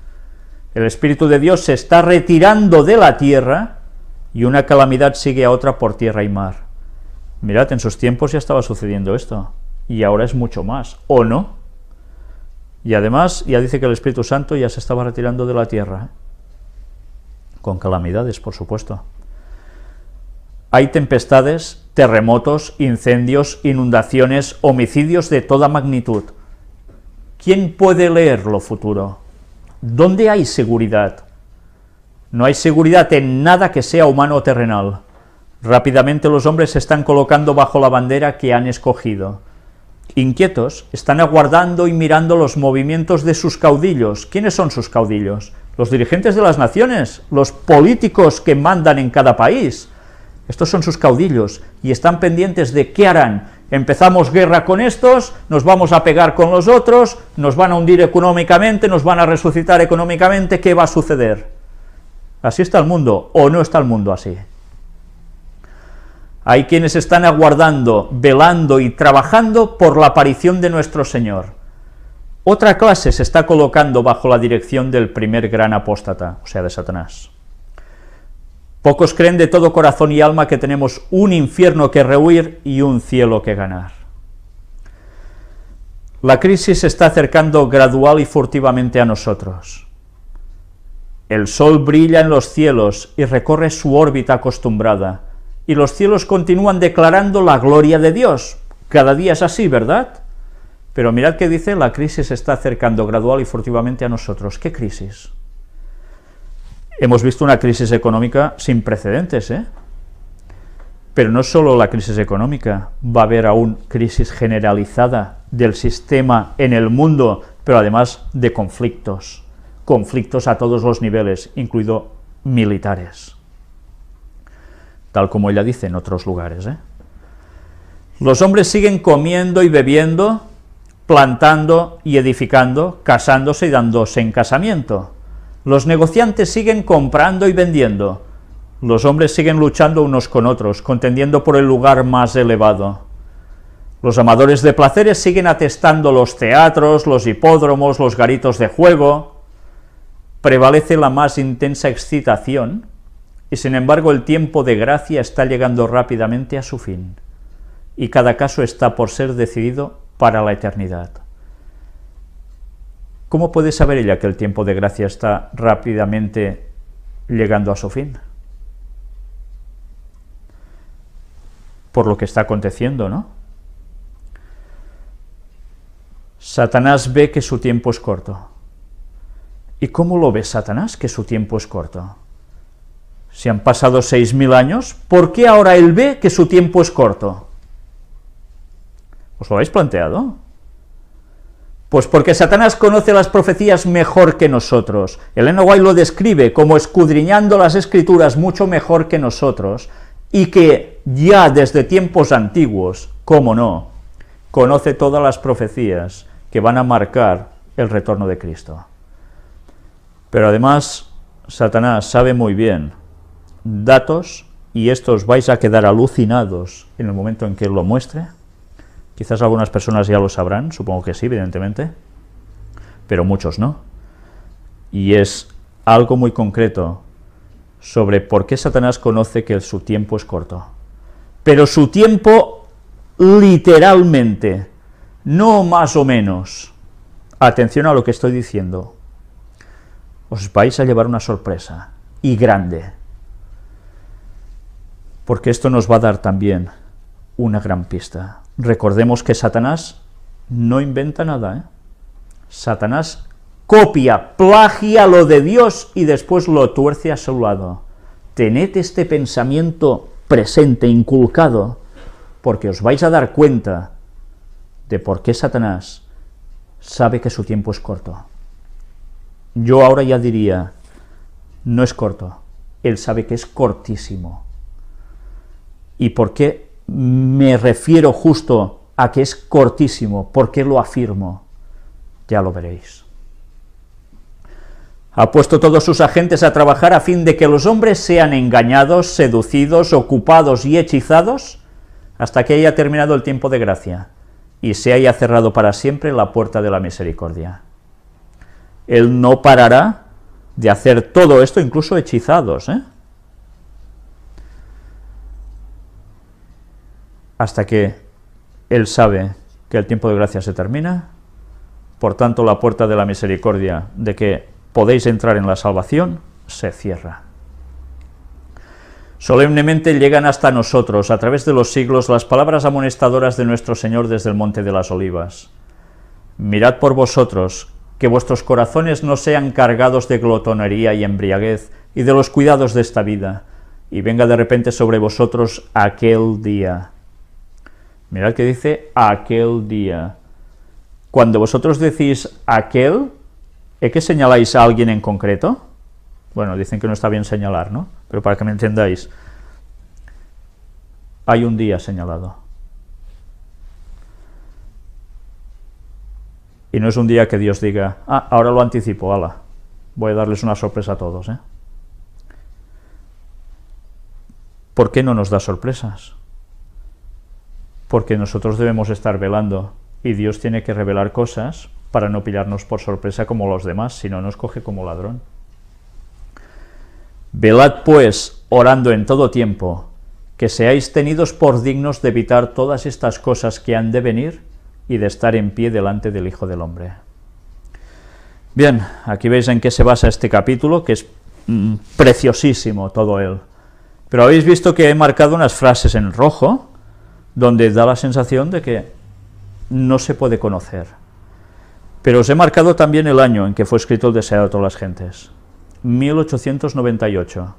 El Espíritu de Dios se está retirando de la tierra y una calamidad sigue a otra por tierra y mar. Mirad, en sus tiempos ya estaba sucediendo esto, y ahora es mucho más, ¿o no? Y además ya dice que el Espíritu Santo ya se estaba retirando de la tierra, con calamidades, por supuesto. Hay tempestades, terremotos, incendios, inundaciones, homicidios de toda magnitud. ¿Quién puede leer lo futuro? ¿Dónde hay seguridad? No hay seguridad en nada que sea humano o terrenal. Rápidamente los hombres se están colocando bajo la bandera que han escogido. Inquietos, están aguardando y mirando los movimientos de sus caudillos. ¿Quiénes son sus caudillos? Los dirigentes de las naciones, los políticos que mandan en cada país. Estos son sus caudillos, y están pendientes de qué harán. Empezamos guerra con estos, nos vamos a pegar con los otros, nos van a hundir económicamente, nos van a resucitar económicamente, ¿qué va a suceder? ¿Así está el mundo, o no está el mundo así? Hay quienes están aguardando, velando y trabajando por la aparición de nuestro Señor. Otra clase se está colocando bajo la dirección del primer gran apóstata, o sea, de Satanás. Pocos creen de todo corazón y alma que tenemos un infierno que rehuir y un cielo que ganar. La crisis se está acercando gradual y furtivamente a nosotros. El sol brilla en los cielos y recorre su órbita acostumbrada, y los cielos continúan declarando la gloria de Dios. Cada día es así, ¿verdad? Pero mirad que dice, la crisis se está acercando gradual y furtivamente a nosotros. ¿Qué crisis? Hemos visto una crisis económica sin precedentes, ¿eh? Pero no solo la crisis económica, va a haber aún crisis generalizada del sistema en el mundo, pero además de conflictos a todos los niveles, incluido militares, tal como ella dice en otros lugares, ¿eh? Los hombres siguen comiendo y bebiendo, plantando y edificando, casándose y dándose en casamiento. Los negociantes siguen comprando y vendiendo. Los hombres siguen luchando unos con otros, contendiendo por el lugar más elevado. Los amadores de placeres siguen atestando los teatros, los hipódromos, los garitos de juego. Prevalece la más intensa excitación, y sin embargo el tiempo de gracia está llegando rápidamente a su fin, y cada caso está por ser decidido para la eternidad. ¿Cómo puede saber ella que el tiempo de gracia está rápidamente llegando a su fin? Por lo que está aconteciendo, ¿no? Satanás ve que su tiempo es corto. ¿Y cómo lo ve Satanás, que su tiempo es corto? Si han pasado 6.000 años, ¿por qué ahora él ve que su tiempo es corto? ¿Os lo habéis planteado? Pues porque Satanás conoce las profecías mejor que nosotros. Elena White lo describe como escudriñando las Escrituras mucho mejor que nosotros, y que ya desde tiempos antiguos, cómo no, conoce todas las profecías que van a marcar el retorno de Cristo. Pero además, Satanás sabe muy bien datos, y estos vais a quedar alucinados en el momento en que él lo muestre. Quizás algunas personas ya lo sabrán, supongo que sí, evidentemente, pero muchos no. Y es algo muy concreto sobre por qué Satanás conoce que su tiempo es corto. Pero su tiempo literalmente, no más o menos. Atención a lo que estoy diciendo. Os vais a llevar una sorpresa, y grande, porque esto nos va a dar también una gran pista. Recordemos que Satanás no inventa nada, ¿eh? Satanás copia, plagia lo de Dios y después lo tuerce a su lado. Tened este pensamiento presente, inculcado, porque os vais a dar cuenta de por qué Satanás sabe que su tiempo es corto. Yo ahora ya diría, no es corto, él sabe que es cortísimo. ¿Y por qué me refiero justo a que es cortísimo? ¿Por qué lo afirmo? Ya lo veréis. Ha puesto todos sus agentes a trabajar a fin de que los hombres sean engañados, seducidos, ocupados y hechizados, hasta que haya terminado el tiempo de gracia, y se haya cerrado para siempre la puerta de la misericordia. Él no parará de hacer todo esto, incluso hechizados, hasta que él sabe que el tiempo de gracia se termina. Por tanto, la puerta de la misericordia, de que podéis entrar en la salvación, se cierra. Solemnemente llegan hasta nosotros, a través de los siglos, las palabras amonestadoras de nuestro Señor desde el Monte de las Olivas. Mirad por vosotros, que vuestros corazones no sean cargados de glotonería y embriaguez, y de los cuidados de esta vida, y venga de repente sobre vosotros aquel día. Mirad que dice aquel día. Cuando vosotros decís aquel, ¿es que señaláis a alguien en concreto? Bueno, dicen que no está bien señalar, ¿no? Pero para que me entendáis, hay un día señalado. Y no es un día que Dios diga, ahora lo anticipo, ala, voy a darles una sorpresa a todos, ¿eh? ¿Por qué no nos da sorpresas? Porque nosotros debemos estar velando, y Dios tiene que revelar cosas para no pillarnos por sorpresa como los demás, si no nos coge como ladrón. Velad pues, orando en todo tiempo, que seáis tenidos por dignos de evitar todas estas cosas que han de venir y de estar en pie delante del Hijo del Hombre. Bien, aquí veis en qué se basa este capítulo, que es preciosísimo todo él. Pero habéis visto que he marcado unas frases en rojo, donde da la sensación de que no se puede conocer. Pero os he marcado también el año en que fue escrito el Deseado de todas las gentes, 1898.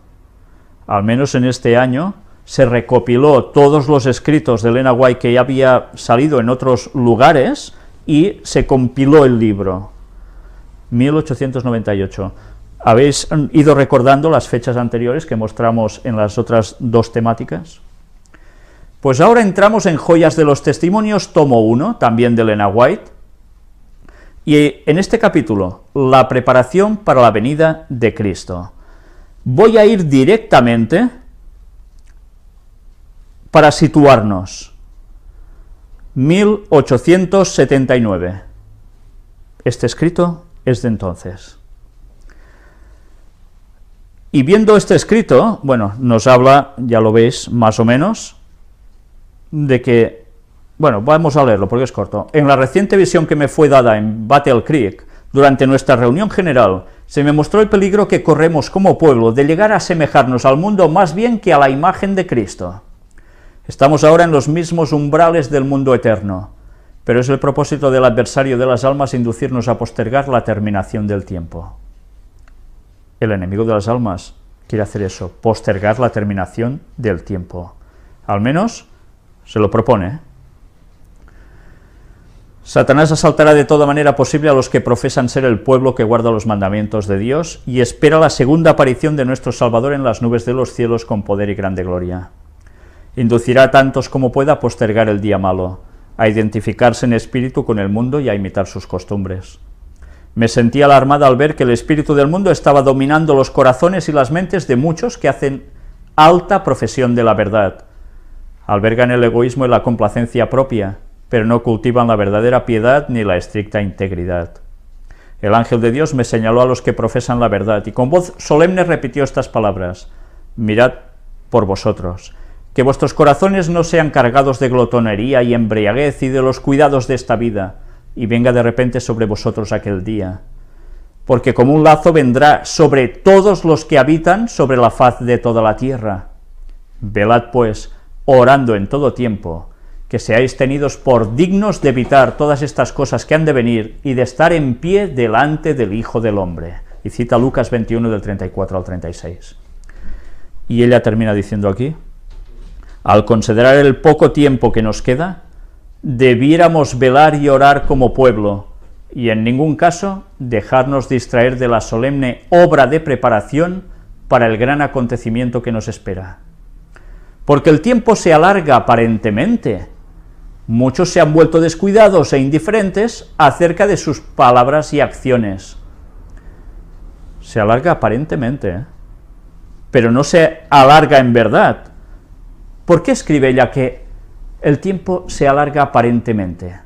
Al menos en este año se recopiló todos los escritos de Elena White que ya había salido en otros lugares y se compiló el libro. 1898. ¿Habéis ido recordando las fechas anteriores que mostramos en las otras dos temáticas? Pues ahora entramos en Joyas de los Testimonios, tomo 1, también de Elena White, y en este capítulo, la preparación para la venida de Cristo. Voy a ir directamente para situarnos. 1879. Este escrito es de entonces. Y viendo este escrito, bueno, nos habla, ya lo veis, más o menos, de que, bueno, vamos a leerlo porque es corto. En la reciente visión que me fue dada en Battle Creek, durante nuestra reunión general, se me mostró el peligro que corremos como pueblo de llegar a asemejarnos al mundo más bien que a la imagen de Cristo. Estamos ahora en los mismos umbrales del mundo eterno, pero es el propósito del adversario de las almas inducirnos a postergar la terminación del tiempo. El enemigo de las almas quiere hacer eso, postergar la terminación del tiempo. Al menos se lo propone. Satanás asaltará de toda manera posible a los que profesan ser el pueblo que guarda los mandamientos de Dios y espera la segunda aparición de nuestro Salvador en las nubes de los cielos con poder y grande gloria. Inducirá a tantos como pueda a postergar el día malo, a identificarse en espíritu con el mundo y a imitar sus costumbres. Me sentí alarmada al ver que el espíritu del mundo estaba dominando los corazones y las mentes de muchos que hacen alta profesión de la verdad. Albergan el egoísmo y la complacencia propia, pero no cultivan la verdadera piedad ni la estricta integridad. El ángel de Dios me señaló a los que profesan la verdad, y con voz solemne repitió estas palabras: mirad por vosotros, que vuestros corazones no sean cargados de glotonería y embriaguez y de los cuidados de esta vida, y venga de repente sobre vosotros aquel día. Porque como un lazo vendrá sobre todos los que habitan sobre la faz de toda la tierra. Velad pues, orando en todo tiempo, que seáis tenidos por dignos de evitar todas estas cosas que han de venir y de estar en pie delante del Hijo del Hombre. Y cita Lucas 21 del 34 al 36. Y ella termina diciendo aquí: al considerar el poco tiempo que nos queda, debiéramos velar y orar como pueblo, y en ningún caso dejarnos distraer de la solemne obra de preparación para el gran acontecimiento que nos espera. Porque el tiempo se alarga aparentemente. Muchos se han vuelto descuidados e indiferentes acerca de sus palabras y acciones. Se alarga aparentemente, pero no se alarga en verdad. ¿Por qué escribe ella que el tiempo se alarga aparentemente?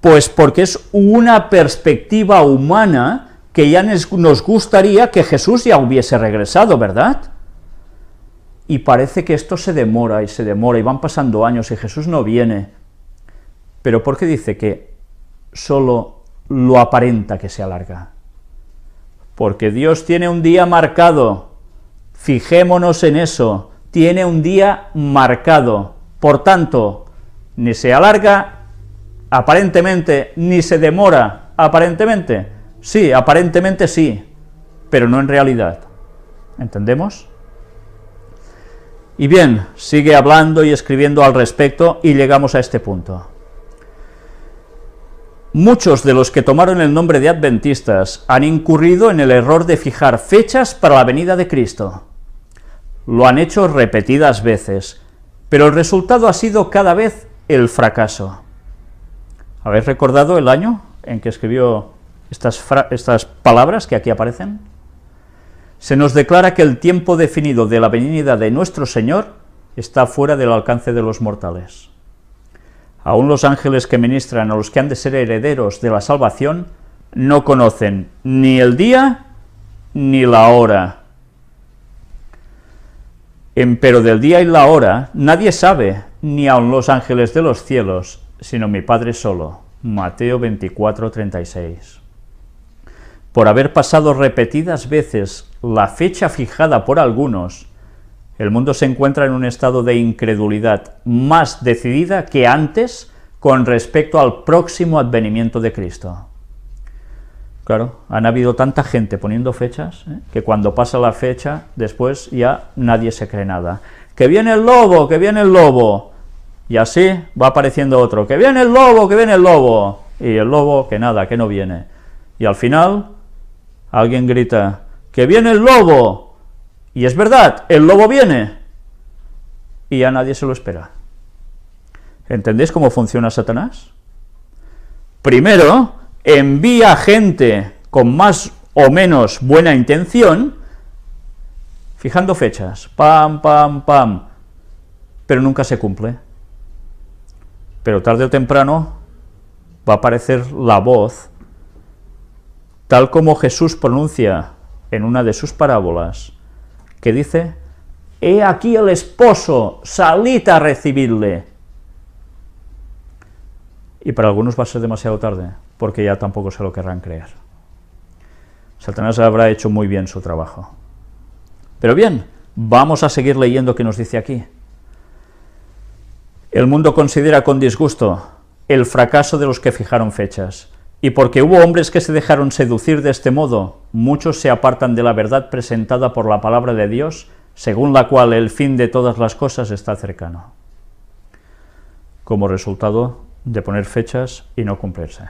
Pues porque es una perspectiva humana que ya nos gustaría que Jesús ya hubiese regresado, ¿verdad? Y parece que esto se demora, y van pasando años y Jesús no viene. Pero ¿por qué dice que solo lo aparenta que se alarga? Porque Dios tiene un día marcado, fijémonos en eso, tiene un día marcado, por tanto, ni se alarga aparentemente, ni se demora aparentemente. Sí, aparentemente sí, pero no en realidad. ¿Entendemos? Y bien, sigue hablando y escribiendo al respecto y llegamos a este punto. Muchos de los que tomaron el nombre de adventistas han incurrido en el error de fijar fechas para la venida de Cristo. Lo han hecho repetidas veces, pero el resultado ha sido cada vez el fracaso. ¿Habéis recordado el año en que escribió estas palabras que aquí aparecen? Se nos declara que el tiempo definido de la venida de nuestro Señor está fuera del alcance de los mortales. Aún los ángeles que ministran a los que han de ser herederos de la salvación no conocen ni el día ni la hora. Pero del día y la hora nadie sabe, ni aun los ángeles de los cielos, sino mi Padre solo. Mateo 24:36. Por haber pasado repetidas veces la fecha fijada por algunos, el mundo se encuentra en un estado de incredulidad más decidida que antes con respecto al próximo advenimiento de Cristo. Claro, han habido tanta gente poniendo fechas, que cuando pasa la fecha, después ya nadie se cree nada. ¡Que viene el lobo! ¡Que viene el lobo! Y así va apareciendo otro. ¡Que viene el lobo! ¡Que viene el lobo! Y el lobo, que nada, que no viene. Y al final, alguien grita, ¡que viene el lobo! Y es verdad, el lobo viene. Y ya nadie se lo espera. ¿Entendéis cómo funciona Satanás? Primero, envía gente con más o menos buena intención, fijando fechas, pam, pam, pam, pero nunca se cumple. Pero tarde o temprano va a aparecer la voz, tal como Jesús pronuncia en una de sus parábolas, que dice, «He aquí el esposo, salid a recibirle». Y para algunos va a ser demasiado tarde, porque ya tampoco se lo querrán creer. Satanás habrá hecho muy bien su trabajo. Pero bien, vamos a seguir leyendo qué nos dice aquí. El mundo considera con disgusto el fracaso de los que fijaron fechas, y porque hubo hombres que se dejaron seducir de este modo, muchos se apartan de la verdad presentada por la palabra de Dios, según la cual el fin de todas las cosas está cercano. Como resultado de poner fechas y no cumplirse.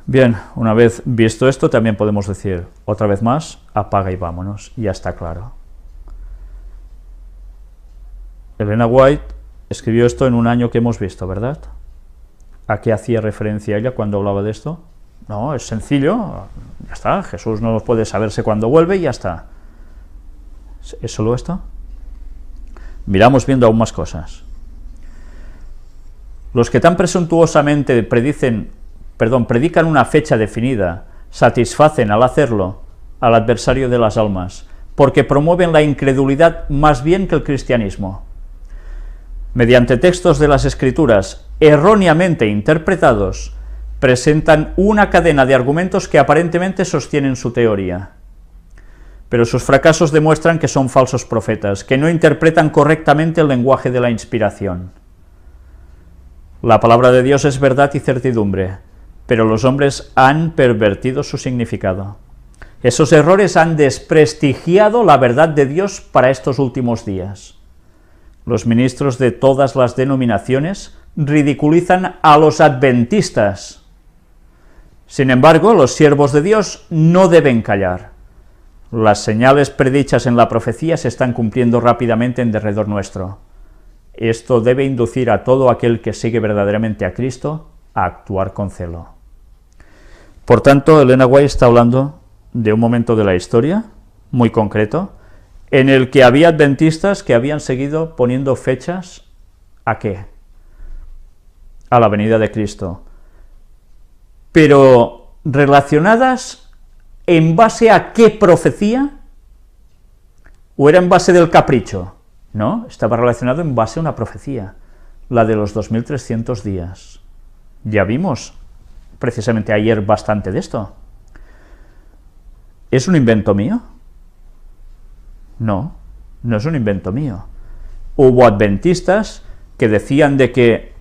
Bien, una vez visto esto, también podemos decir, otra vez más, apaga y vámonos, ya está claro. Elena White escribió esto en un año que hemos visto, ¿verdad? ¿A qué hacía referencia ella cuando hablaba de esto? No, es sencillo, ya está, Jesús no puede saberse cuándo vuelve y ya está. ¿Es solo esto? Miramos viendo aún más cosas. Los que tan presuntuosamente predican una fecha definida, satisfacen al hacerlo al adversario de las almas, porque promueven la incredulidad más bien que el cristianismo. Mediante textos de las Escrituras erróneamente interpretados, presentan una cadena de argumentos que aparentemente sostienen su teoría. Pero sus fracasos demuestran que son falsos profetas, que no interpretan correctamente el lenguaje de la inspiración. La palabra de Dios es verdad y certidumbre, pero los hombres han pervertido su significado. Esos errores han desprestigiado la verdad de Dios para estos últimos días. Los ministros de todas las denominaciones ridiculizan a los adventistas. Sin embargo, los siervos de Dios no deben callar. Las señales predichas en la profecía se están cumpliendo rápidamente en derredor nuestro. Esto debe inducir a todo aquel que sigue verdaderamente a Cristo a actuar con celo. Por tanto, Elena White está hablando de un momento de la historia muy concreto, en el que había adventistas que habían seguido poniendo fechas ¿a qué? A la venida de Cristo, pero relacionadas en base a qué profecía, o era en base del capricho. No, estaba relacionado en base a una profecía, la de los 2300 días. Ya vimos precisamente ayer bastante de esto. ¿Es un invento mío? No, no es un invento mío. Hubo adventistas que decían de que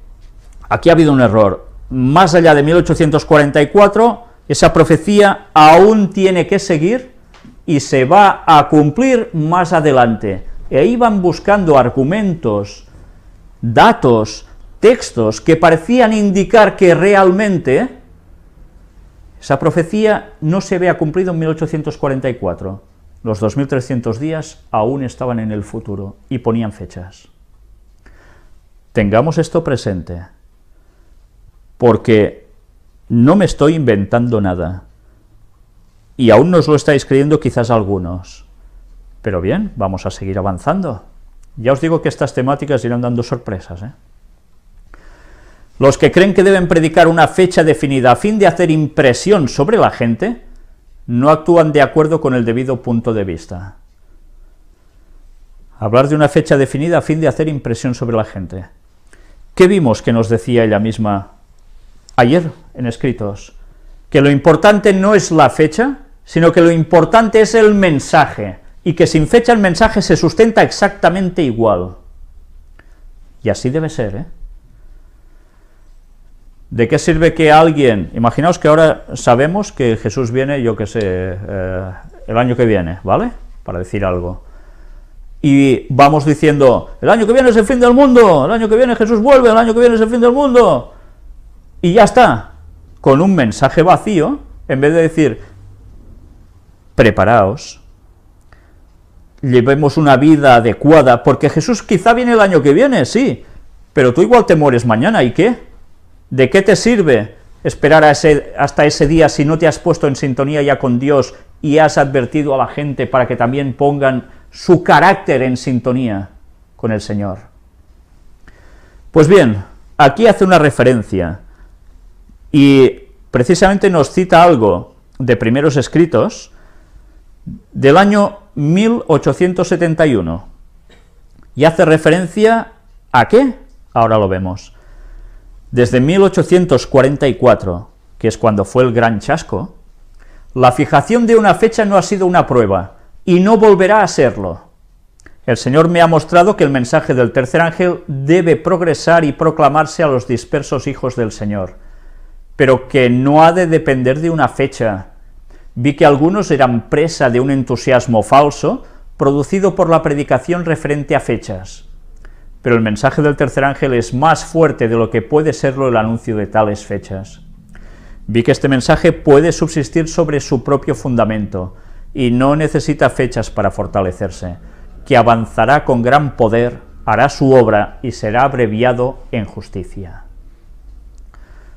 aquí ha habido un error. Más allá de 1844, esa profecía aún tiene que seguir y se va a cumplir más adelante. E iban buscando argumentos, datos, textos que parecían indicar que realmente esa profecía no se había cumplido en 1844. Los 2300 días aún estaban en el futuro y ponían fechas. Tengamos esto presente, porque no me estoy inventando nada, y aún no os lo estáis creyendo quizás algunos. Pero bien, vamos a seguir avanzando. Ya os digo que estas temáticas irán dando sorpresas, Los que creen que deben predicar una fecha definida a fin de hacer impresión sobre la gente, no actúan de acuerdo con el debido punto de vista. Hablar de una fecha definida a fin de hacer impresión sobre la gente. ¿Qué vimos que nos decía ella misma ayer en Escritos? Que lo importante no es la fecha, sino que lo importante es el mensaje, y que sin fecha el mensaje se sustenta exactamente igual. Y así debe ser, ¿eh? ¿De qué sirve que alguien, imaginaos que ahora sabemos que Jesús viene, yo qué sé, el año que viene, ¿vale? Para decir algo. Y vamos diciendo, el año que viene es el fin del mundo, el año que viene Jesús vuelve, el año que viene es el fin del mundo. Y ya está, con un mensaje vacío, en vez de decir, preparaos, llevemos una vida adecuada, porque Jesús quizá viene el año que viene, sí, pero tú igual te mueres mañana, ¿y qué? ¿De qué te sirve esperar hasta ese día si no te has puesto en sintonía ya con Dios y has advertido a la gente para que también pongan su carácter en sintonía con el Señor? Pues bien, aquí hace una referencia, y precisamente nos cita algo de Primeros Escritos, del año 1871, y hace referencia ¿a qué? Ahora lo vemos. Desde 1844, que es cuando fue el gran chasco, la fijación de una fecha no ha sido una prueba, y no volverá a serlo. El Señor me ha mostrado que el mensaje del tercer ángel debe progresar y proclamarse a los dispersos hijos del Señor, pero que no ha de depender de una fecha. Vi que algunos eran presa de un entusiasmo falso, producido por la predicación referente a fechas. Pero el mensaje del tercer ángel es más fuerte de lo que puede serlo el anuncio de tales fechas. Vi que este mensaje puede subsistir sobre su propio fundamento, y no necesita fechas para fortalecerse, que avanzará con gran poder, hará su obra y será abreviado en justicia.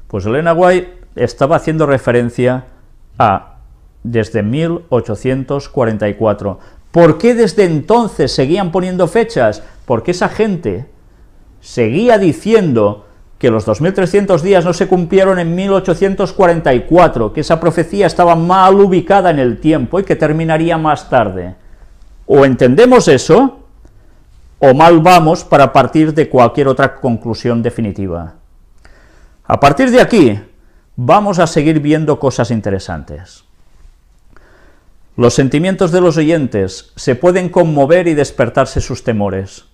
Pues Elena White estaba haciendo referencia a desde 1844. ¿Por qué desde entonces seguían poniendo fechas? Porque esa gente seguía diciendo que los 2300 días no se cumplieron en 1844, que esa profecía estaba mal ubicada en el tiempo y que terminaría más tarde. O entendemos eso, o mal vamos para partir de cualquier otra conclusión definitiva. A partir de aquí, vamos a seguir viendo cosas interesantes. Los sentimientos de los oyentes se pueden conmover y despertarse sus temores,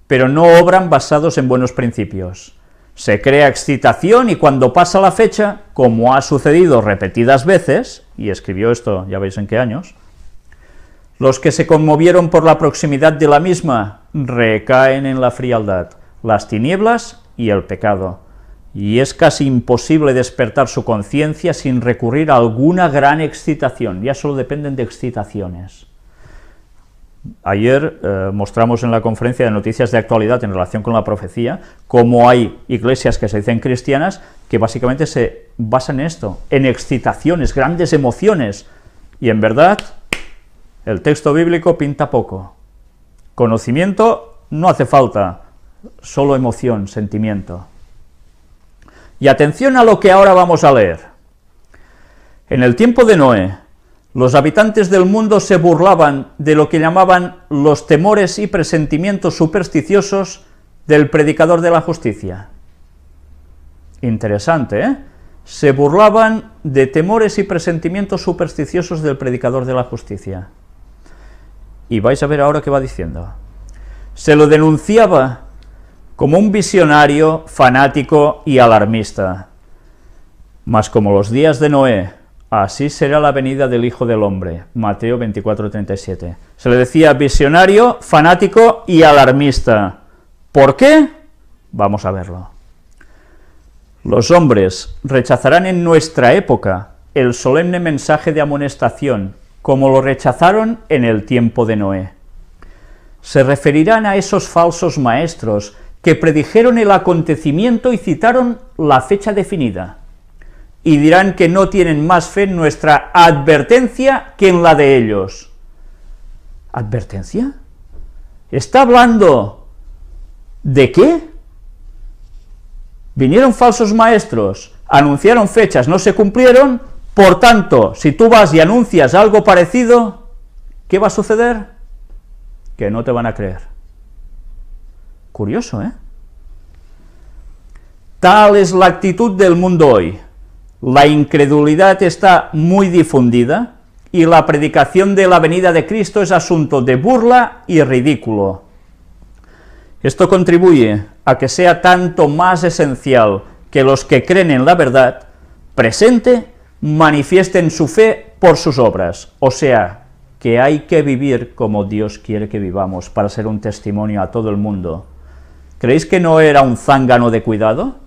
pero no obran basados en buenos principios. Se crea excitación y cuando pasa la fecha, como ha sucedido repetidas veces, y escribió esto ya veis en qué años, los que se conmovieron por la proximidad de la misma recaen en la frialdad, las tinieblas y el pecado, y es casi imposible despertar su conciencia sin recurrir a alguna gran excitación, ya solo dependen de excitaciones. Ayer mostramos en la conferencia de noticias de actualidad en relación con la profecía cómo hay iglesias que se dicen cristianas que básicamente se basan en esto, en excitaciones, grandes emociones, y en verdad el texto bíblico pinta poco. Conocimiento no hace falta, solo emoción, sentimiento. Y atención a lo que ahora vamos a leer. En el tiempo de Noé, los habitantes del mundo se burlaban de lo que llamaban los temores y presentimientos supersticiosos del predicador de la justicia. Interesante, ¿eh? Se burlaban de temores y presentimientos supersticiosos del predicador de la justicia. Y vais a ver ahora qué va diciendo. Se lo denunciaba como un visionario, fanático y alarmista. Mas como los días de Noé, así será la venida del Hijo del Hombre. Mateo 24:37. Se le decía visionario, fanático y alarmista. ¿Por qué? Vamos a verlo. Los hombres rechazarán en nuestra época el solemne mensaje de amonestación, como lo rechazaron en el tiempo de Noé. Se referirán a esos falsos maestros que predijeron el acontecimiento y citaron la fecha definida, y dirán que no tienen más fe en nuestra advertencia que en la de ellos. ¿Advertencia? ¿Está hablando de qué? Vinieron falsos maestros, anunciaron fechas, no se cumplieron, por tanto, si tú vas y anuncias algo parecido, ¿qué va a suceder? Que no te van a creer. Curioso, ¿eh? Tal es la actitud del mundo hoy. La incredulidad está muy difundida y la predicación de la venida de Cristo es asunto de burla y ridículo. Esto contribuye a que sea tanto más esencial que los que creen en la verdad presente manifiesten su fe por sus obras, o sea, que hay que vivir como Dios quiere que vivamos para ser un testimonio a todo el mundo. ¿Creéis que no era un zángano de cuidado?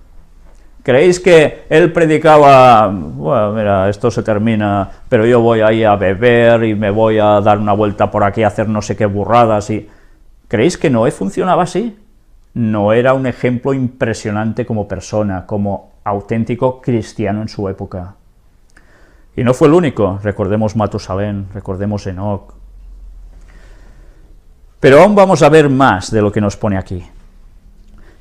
¿Creéis que él predicaba, bueno, mira, esto se termina, pero yo voy ahí a beber y me voy a dar una vuelta por aquí a hacer no sé qué burradas? ¿Creéis que Noé funcionaba así? No era un ejemplo impresionante como persona, como auténtico cristiano en su época. Y no fue el único, recordemos Matusalén, recordemos Enoc. Pero aún vamos a ver más de lo que nos pone aquí.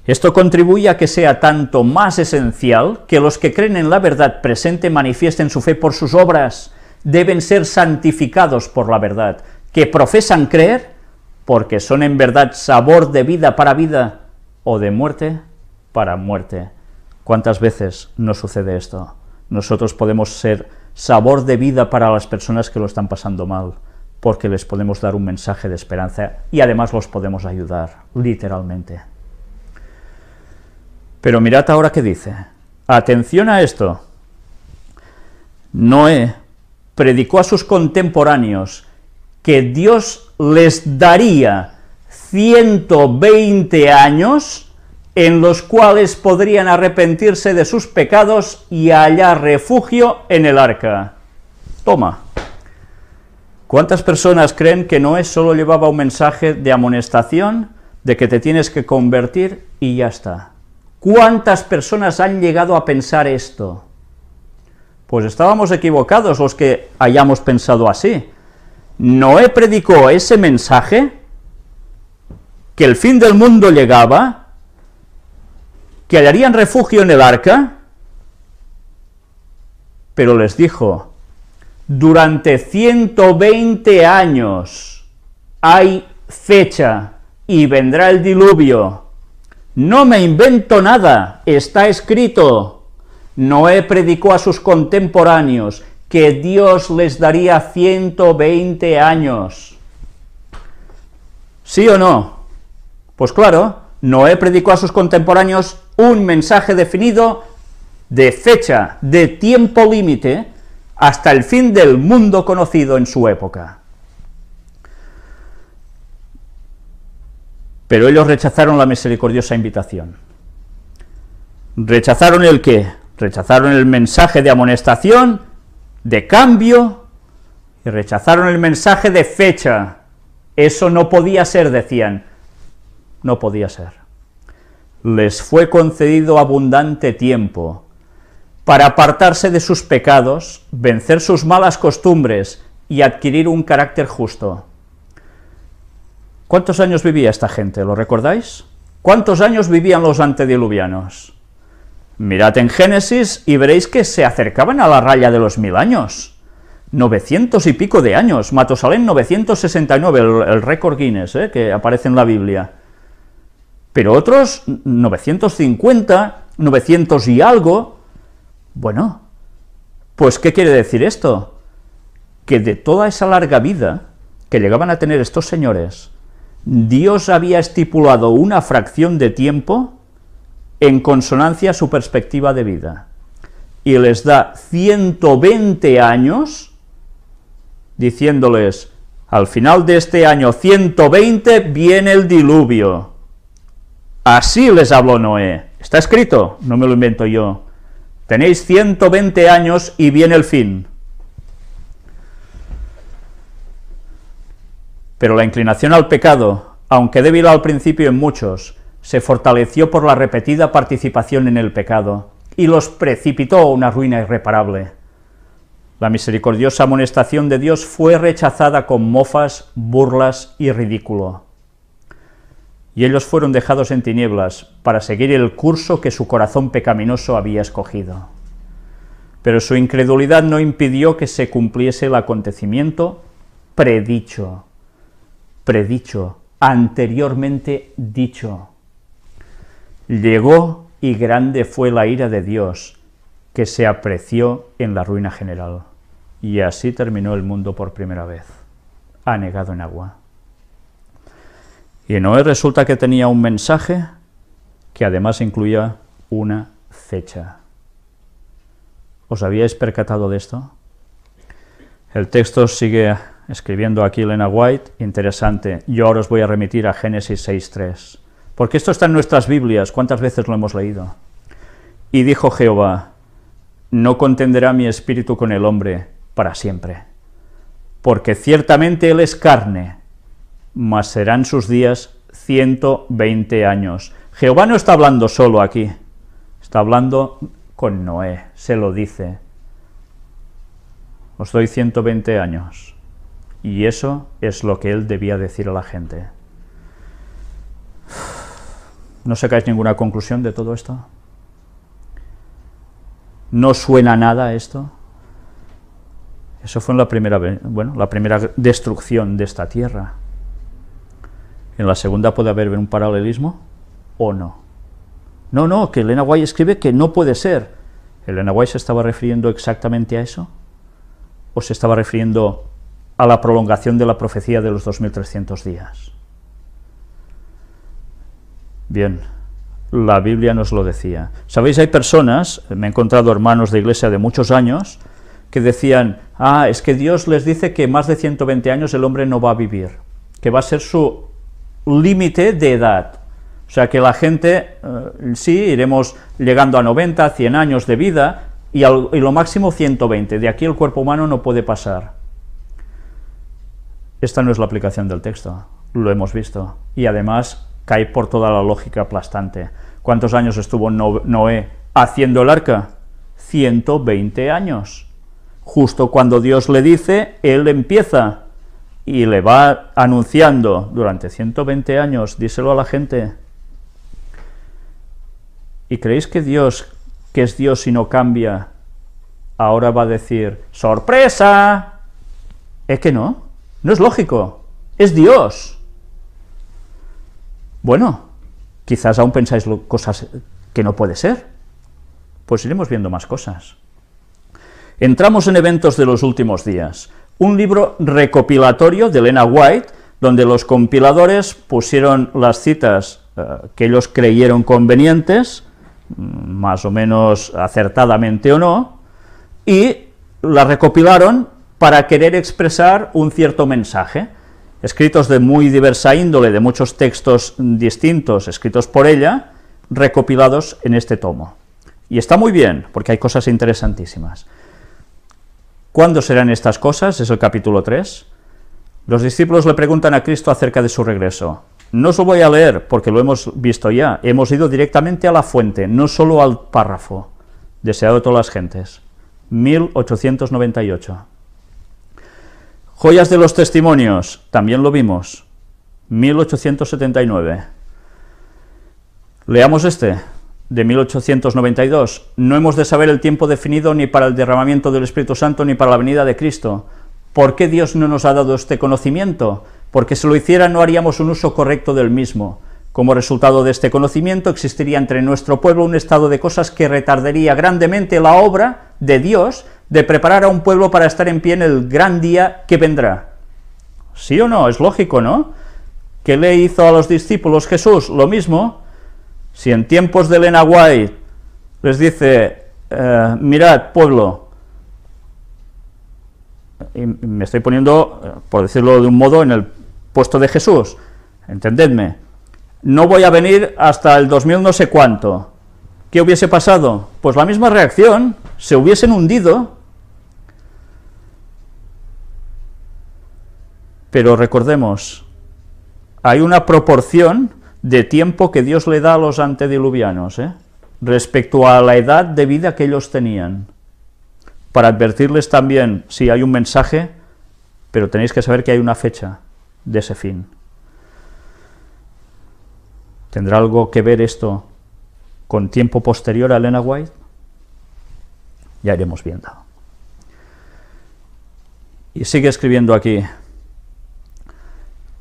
Esto contribuye a que sea tanto más esencial que los que creen en la verdad presente manifiesten su fe por sus obras, deben ser santificados por la verdad, que profesan creer porque son en verdad sabor de vida para vida o de muerte para muerte. ¿Cuántas veces nos sucede esto? Nosotros podemos ser sabor de vida para las personas que lo están pasando mal, porque les podemos dar un mensaje de esperanza y además los podemos ayudar, literalmente. Pero mirad ahora qué dice. Atención a esto. Noé predicó a sus contemporáneos que Dios les daría 120 años en los cuales podrían arrepentirse de sus pecados y hallar refugio en el arca. Toma. ¿Cuántas personas creen que Noé solo llevaba un mensaje de amonestación, de que te tienes que convertir y ya está? ¿Cuántas personas han llegado a pensar esto? Pues estábamos equivocados los que hayamos pensado así. Noé predicó ese mensaje, que el fin del mundo llegaba, que hallarían refugio en el arca, pero les dijo, durante 120 años hay fecha y vendrá el diluvio. No me invento nada, está escrito. Noé predicó a sus contemporáneos que Dios les daría 120 años. ¿Sí o no? Pues claro, Noé predicó a sus contemporáneos un mensaje definido de fecha, de tiempo límite, hasta el fin del mundo conocido en su época. Pero ellos rechazaron la misericordiosa invitación. ¿Rechazaron el qué? Rechazaron el mensaje de amonestación, de cambio, y rechazaron el mensaje de fecha. Eso no podía ser, decían. No podía ser. Les fue concedido abundante tiempo para apartarse de sus pecados, vencer sus malas costumbres y adquirir un carácter justo. ¿Cuántos años vivía esta gente? ¿Lo recordáis? ¿Cuántos años vivían los antediluvianos? Mirad en Génesis y veréis que se acercaban a la raya de los 1000 años. 900 y pico de años. Matusalén 969, el récord Guinness, que aparece en la Biblia. Pero otros 950, 900 y algo. Bueno, pues ¿qué quiere decir esto? Que de toda esa larga vida que llegaban a tener estos señores, Dios había estipulado una fracción de tiempo en consonancia a su perspectiva de vida, y les da 120 años, diciéndoles, al final de este año 120 viene el diluvio. Así les habló Noé. Está escrito, no me lo invento yo. Tenéis 120 años y viene el fin. Pero la inclinación al pecado, aunque débil al principio en muchos, se fortaleció por la repetida participación en el pecado, y los precipitó a una ruina irreparable. La misericordiosa amonestación de Dios fue rechazada con mofas, burlas y ridículo. Y ellos fueron dejados en tinieblas para seguir el curso que su corazón pecaminoso había escogido. Pero su incredulidad no impidió que se cumpliese el acontecimiento predicho, anteriormente dicho. llegó y grande fue la ira de Dios, que se apreció en la ruina general. Y así terminó el mundo por primera vez, anegado en agua. Y Noé resulta que tenía un mensaje que además incluía una fecha. ¿Os habíais percatado de esto? El texto sigue escribiendo aquí Elena White, interesante. Yo ahora os voy a remitir a Génesis 6:3, porque esto está en nuestras Biblias, ¿cuántas veces lo hemos leído? Y dijo Jehová, no contenderá mi espíritu con el hombre para siempre, porque ciertamente él es carne, mas serán sus días 120 años. Jehová no está hablando solo aquí, está hablando con Noé, se lo dice. Os doy 120 años. Y eso es lo que él debía decir a la gente. ¿No sacáis ninguna conclusión de todo esto? ¿No suena nada esto? Eso fue en la primera destrucción de esta tierra. ¿En la segunda puede haber un paralelismo o no? No, que Elena White escribe que no puede ser. ¿Elena White se estaba refiriendo exactamente a eso? ¿O se estaba refiriendo a la prolongación de la profecía de los 2300 días? Bien, la Biblia nos lo decía. ¿Sabéis? Hay personas, me he encontrado hermanos de iglesia de muchos años, que decían, es que Dios les dice que más de 120 años el hombre no va a vivir, que va a ser su límite de edad. O sea, que la gente, sí, iremos llegando a 90, 100 años de vida, y lo máximo 120, de aquí el cuerpo humano no puede pasar. Esta no es la aplicación del texto, lo hemos visto, y además cae por toda la lógica aplastante. ¿Cuántos años estuvo Noé haciendo el arca? 120 años. Justo cuando Dios le dice, él empieza, y le va anunciando durante 120 años, díselo a la gente. ¿Y creéis que Dios, que es Dios y no cambia, ahora va a decir, ¡sorpresa! Es que no es lógico, es Dios. Bueno, quizás aún pensáis cosas que no puede ser, pues iremos viendo más cosas. Entramos en Eventos de los últimos días, un libro recopilatorio de Elena White, donde los compiladores pusieron las citas que ellos creyeron convenientes, más o menos acertadamente o no, y las recopilaron para querer expresar un cierto mensaje, escritos de muy diversa índole, de muchos textos distintos, escritos por ella, recopilados en este tomo. Y está muy bien, porque hay cosas interesantísimas. ¿Cuándo serán estas cosas? Es el capítulo 3. Los discípulos le preguntan a Cristo acerca de su regreso. No os lo voy a leer, porque lo hemos visto ya, hemos ido directamente a la fuente, no solo al párrafo, deseado de todas las gentes. 1898. Joyas de los testimonios, también lo vimos, 1879. Leamos este, de 1892. No hemos de saber el tiempo definido ni para el derramamiento del Espíritu Santo ni para la venida de Cristo. ¿Por qué Dios no nos ha dado este conocimiento? Porque si lo hiciera no haríamos un uso correcto del mismo. Como resultado de este conocimiento existiría entre nuestro pueblo un estado de cosas que retardaría grandemente la obra de Dios de preparar a un pueblo para estar en pie en el gran día que vendrá. ¿Sí o no? Es lógico, ¿no? ¿Qué le hizo a los discípulos Jesús? Lo mismo. Si en tiempos de Elena White les dice, mirad, pueblo, y me estoy poniendo, por decirlo de un modo, en el puesto de Jesús, entendedme, no voy a venir hasta el 2000 no sé cuánto. ¿Qué hubiese pasado? Pues la misma reacción, se hubiesen hundido. Pero recordemos, hay una proporción de tiempo que Dios le da a los antediluvianos, respecto a la edad de vida que ellos tenían, para advertirles también, sí, hay un mensaje, pero tenéis que saber que hay una fecha de ese fin. ¿Tendrá algo que ver esto con tiempo posterior a Elena White? Ya iremos viendo. Y sigue escribiendo aquí,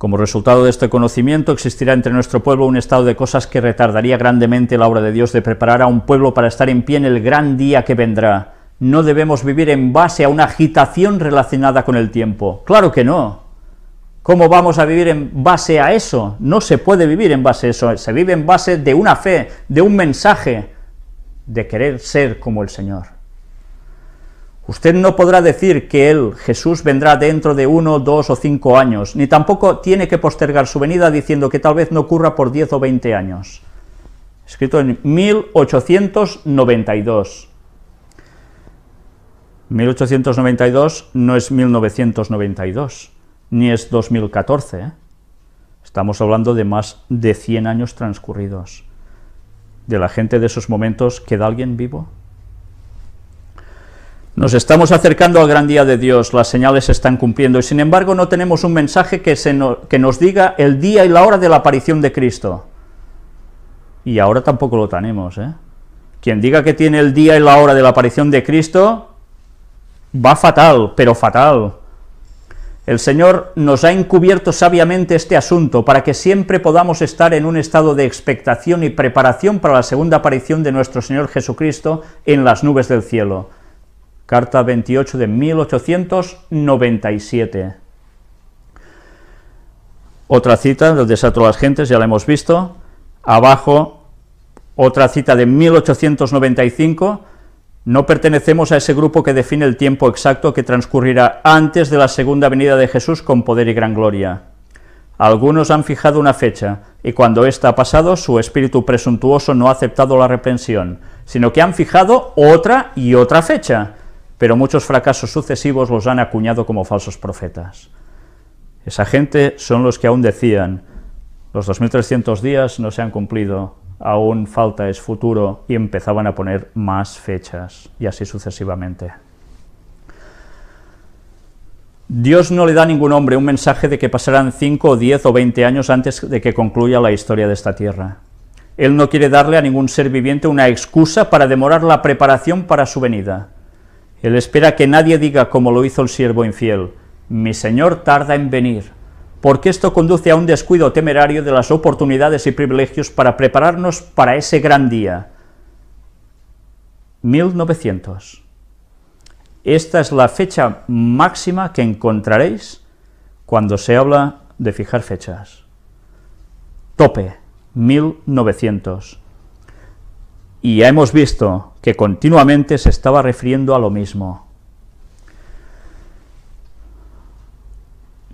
Como resultado de este conocimiento, existirá entre nuestro pueblo un estado de cosas que retardaría grandemente la obra de Dios de preparar a un pueblo para estar en pie en el gran día que vendrá. No debemos vivir en base a una agitación relacionada con el tiempo. ¡Claro que no! ¿Cómo vamos a vivir en base a eso? No se puede vivir en base a eso, se vive en base de una fe, de un mensaje, de querer ser como el Señor. Usted no podrá decir que Él, Jesús, vendrá dentro de 1, 2 o 5 años, ni tampoco tiene que postergar su venida diciendo que tal vez no ocurra por 10 o 20 años. Escrito en 1892. 1892 no es 1992, ni es 2014, ¿eh? Estamos hablando de más de 100 años transcurridos. ¿De la gente de esos momentos queda alguien vivo? Nos estamos acercando al gran día de Dios, las señales se están cumpliendo, y sin embargo no tenemos un mensaje que nos diga el día y la hora de la aparición de Cristo. Y ahora tampoco lo tenemos, ¿eh? Quien diga que tiene el día y la hora de la aparición de Cristo, va fatal, pero fatal. El Señor nos ha encubierto sabiamente este asunto para que siempre podamos estar en un estado de expectación y preparación para la segunda aparición de nuestro Señor Jesucristo en las nubes del cielo. Carta 28 de 1897. Otra cita del desato a las gentes, ya la hemos visto. Abajo, otra cita de 1895. No pertenecemos a ese grupo que define el tiempo exacto que transcurrirá antes de la segunda venida de Jesús con poder y gran gloria. Algunos han fijado una fecha, y cuando ésta ha pasado, su espíritu presuntuoso no ha aceptado la reprensión, sino que han fijado otra y otra fecha, pero muchos fracasos sucesivos los han acuñado como falsos profetas. Esa gente son los que aún decían, los 2300 días no se han cumplido, aún falta, es futuro, y empezaban a poner más fechas, y así sucesivamente. Dios no le da a ningún hombre un mensaje de que pasarán 5 o 10 o 20 años antes de que concluya la historia de esta tierra. Él no quiere darle a ningún ser viviente una excusa para demorar la preparación para su venida. Él espera que nadie diga, como lo hizo el siervo infiel, mi Señor tarda en venir, porque esto conduce a un descuido temerario de las oportunidades y privilegios para prepararnos para ese gran día. 1900. Esta es la fecha máxima que encontraréis cuando se habla de fijar fechas. Tope, 1900. Y ya hemos visto que continuamente se estaba refiriendo a lo mismo.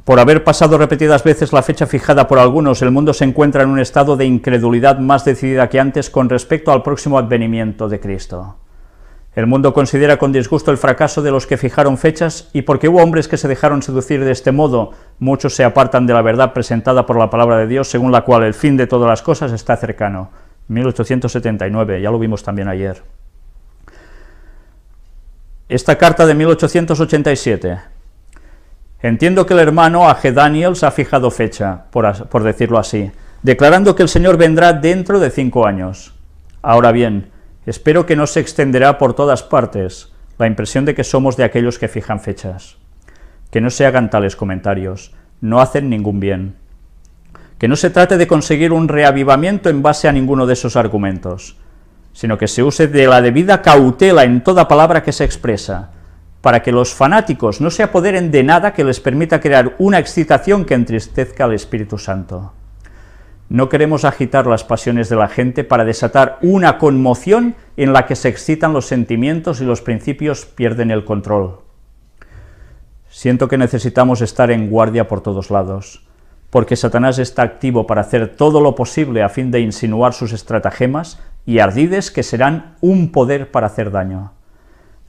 Por haber pasado repetidas veces la fecha fijada por algunos, el mundo se encuentra en un estado de incredulidad más decidida que antes con respecto al próximo advenimiento de Cristo. El mundo considera con disgusto el fracaso de los que fijaron fechas, y porque hubo hombres que se dejaron seducir de este modo, muchos se apartan de la verdad presentada por la palabra de Dios, según la cual el fin de todas las cosas está cercano. 1879, ya lo vimos también ayer. Esta carta de 1887. Entiendo que el hermano A.G. Daniels ha fijado fecha, por decirlo así, declarando que el Señor vendrá dentro de 5 años. Ahora bien, espero que no se extenderá por todas partes la impresión de que somos de aquellos que fijan fechas. Que no se hagan tales comentarios, no hacen ningún bien. Que no se trate de conseguir un reavivamiento en base a ninguno de esos argumentos, sino que se use de la debida cautela en toda palabra que se expresa, para que los fanáticos no se apoderen de nada que les permita crear una excitación que entristezca al Espíritu Santo. No queremos agitar las pasiones de la gente para desatar una conmoción en la que se excitan los sentimientos y los principios pierden el control. Siento que necesitamos estar en guardia por todos lados, porque Satanás está activo para hacer todo lo posible a fin de insinuar sus estratagemas y ardides que serán un poder para hacer daño.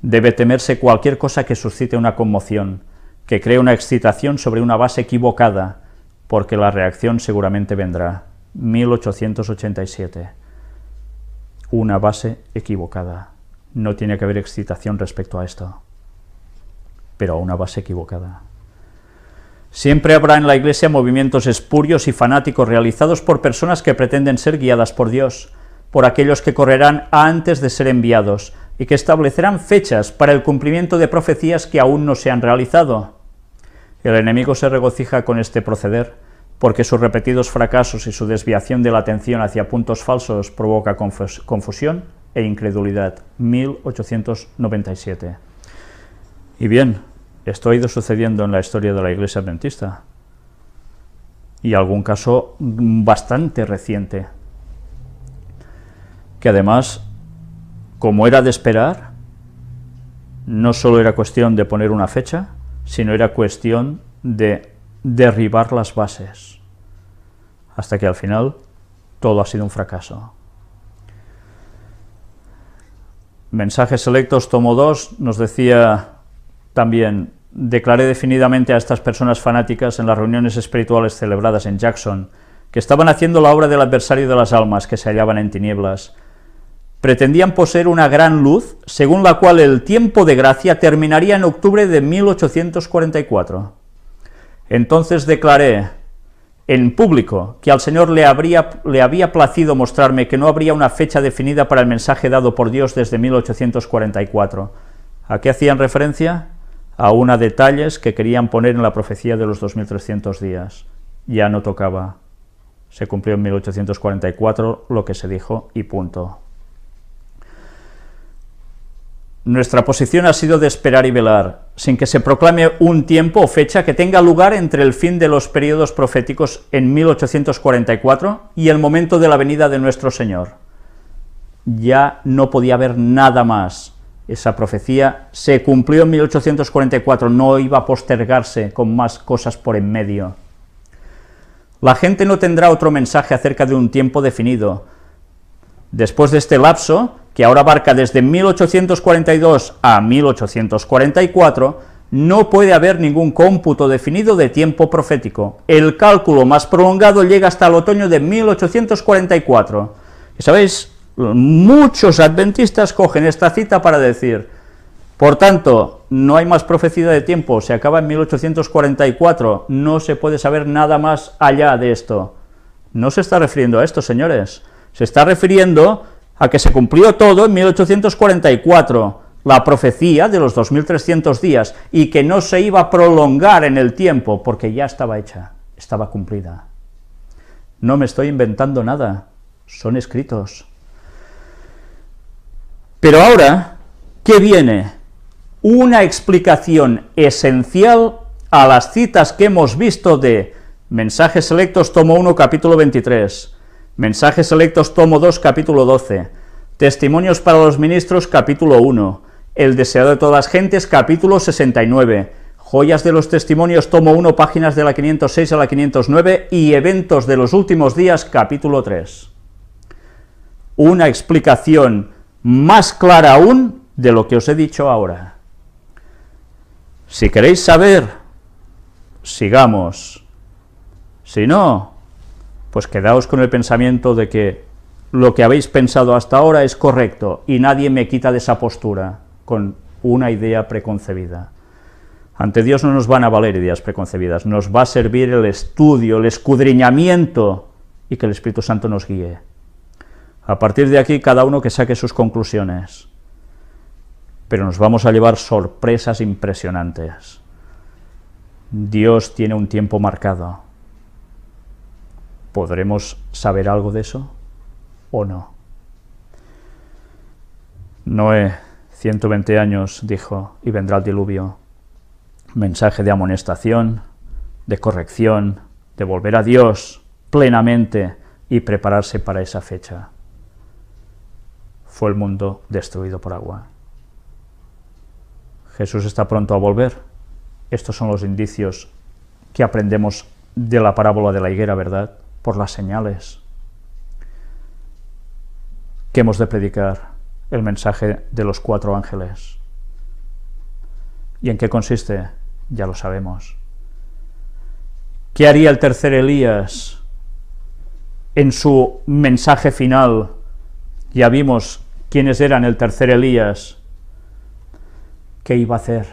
Debe temerse cualquier cosa que suscite una conmoción, que cree una excitación sobre una base equivocada, porque la reacción seguramente vendrá. 1887. Una base equivocada. No tiene que haber excitación respecto a esto, pero a una base equivocada. Siempre habrá en la Iglesia movimientos espurios y fanáticos realizados por personas que pretenden ser guiadas por Dios, por aquellos que correrán antes de ser enviados y que establecerán fechas para el cumplimiento de profecías que aún no se han realizado. El enemigo se regocija con este proceder, porque sus repetidos fracasos y su desviación de la atención hacia puntos falsos provoca confusión e incredulidad. 1897. Y bien, esto ha ido sucediendo en la historia de la Iglesia Adventista, y algún caso bastante reciente, que además, como era de esperar, no solo era cuestión de poner una fecha, sino era cuestión de derribar las bases, hasta que al final todo ha sido un fracaso. Mensajes Selectos, tomo 2, nos decía también: declaré definidamente a estas personas fanáticas en las reuniones espirituales celebradas en Jackson que estaban haciendo la obra del adversario de las almas que se hallaban en tinieblas. Pretendían poseer una gran luz, según la cual el tiempo de gracia terminaría en octubre de 1844. Entonces declaré en público que al Señor le había placido mostrarme que no habría una fecha definida para el mensaje dado por Dios desde 1844. ¿A qué hacían referencia? A una detalles que querían poner en la profecía de los 2300 días. Ya no tocaba. Se cumplió en 1844 lo que se dijo y punto. Nuestra posición ha sido de esperar y velar, sin que se proclame un tiempo o fecha que tenga lugar entre el fin de los periodos proféticos en 1844 y el momento de la venida de nuestro Señor. Ya no podía haber nada más. Esa profecía se cumplió en 1844, no iba a postergarse con más cosas por en medio. La gente no tendrá otro mensaje acerca de un tiempo definido. Después de este lapso, que ahora abarca desde 1842 a 1844, no puede haber ningún cómputo definido de tiempo profético. El cálculo más prolongado llega hasta el otoño de 1844. Y sabéis, muchos adventistas cogen esta cita para decir: por tanto, no hay más profecía de tiempo, se acaba en 1844, no se puede saber nada más allá de esto. No se está refiriendo a esto, señores, se está refiriendo a que se cumplió todo en 1844, la profecía de los 2300 días, y que no se iba a prolongar en el tiempo, porque ya estaba hecha, estaba cumplida. No me estoy inventando nada, son escritos. Pero ahora, ¿qué viene? Una explicación esencial a las citas que hemos visto de Mensajes Selectos, tomo 1, capítulo 23, Mensajes Selectos, tomo 2, capítulo 12, Testimonios para los Ministros, capítulo 1, El Deseado de todas las Gentes, capítulo 69, Joyas de los Testimonios, tomo 1, páginas de la 506 a la 509, y Eventos de los Últimos Días, capítulo 3. Una explicación más clara aún de lo que os he dicho ahora. Si queréis saber, sigamos. Si no, pues quedaos con el pensamiento de que lo que habéis pensado hasta ahora es correcto y nadie me quita de esa postura con una idea preconcebida. Ante Dios no nos van a valer ideas preconcebidas, nos va a servir el estudio, el escudriñamiento y que el Espíritu Santo nos guíe. A partir de aquí, cada uno que saque sus conclusiones, pero nos vamos a llevar sorpresas impresionantes. Dios tiene un tiempo marcado. ¿Podremos saber algo de eso o no? Noé, 120 años, dijo, y vendrá el diluvio. Mensaje de amonestación, de corrección, de volver a Dios plenamente y prepararse para esa fecha. Fue el mundo destruido por agua. Jesús está pronto a volver. Estos son los indicios que aprendemos de la parábola de la higuera, ¿verdad? Por las señales. ¿Qué hemos de predicar? El mensaje de los 4 ángeles. ¿Y en qué consiste? Ya lo sabemos. ¿Qué haría el tercer Elías en su mensaje final? Ya vimos quiénes eran el tercer Elías. ¿Qué iba a hacer?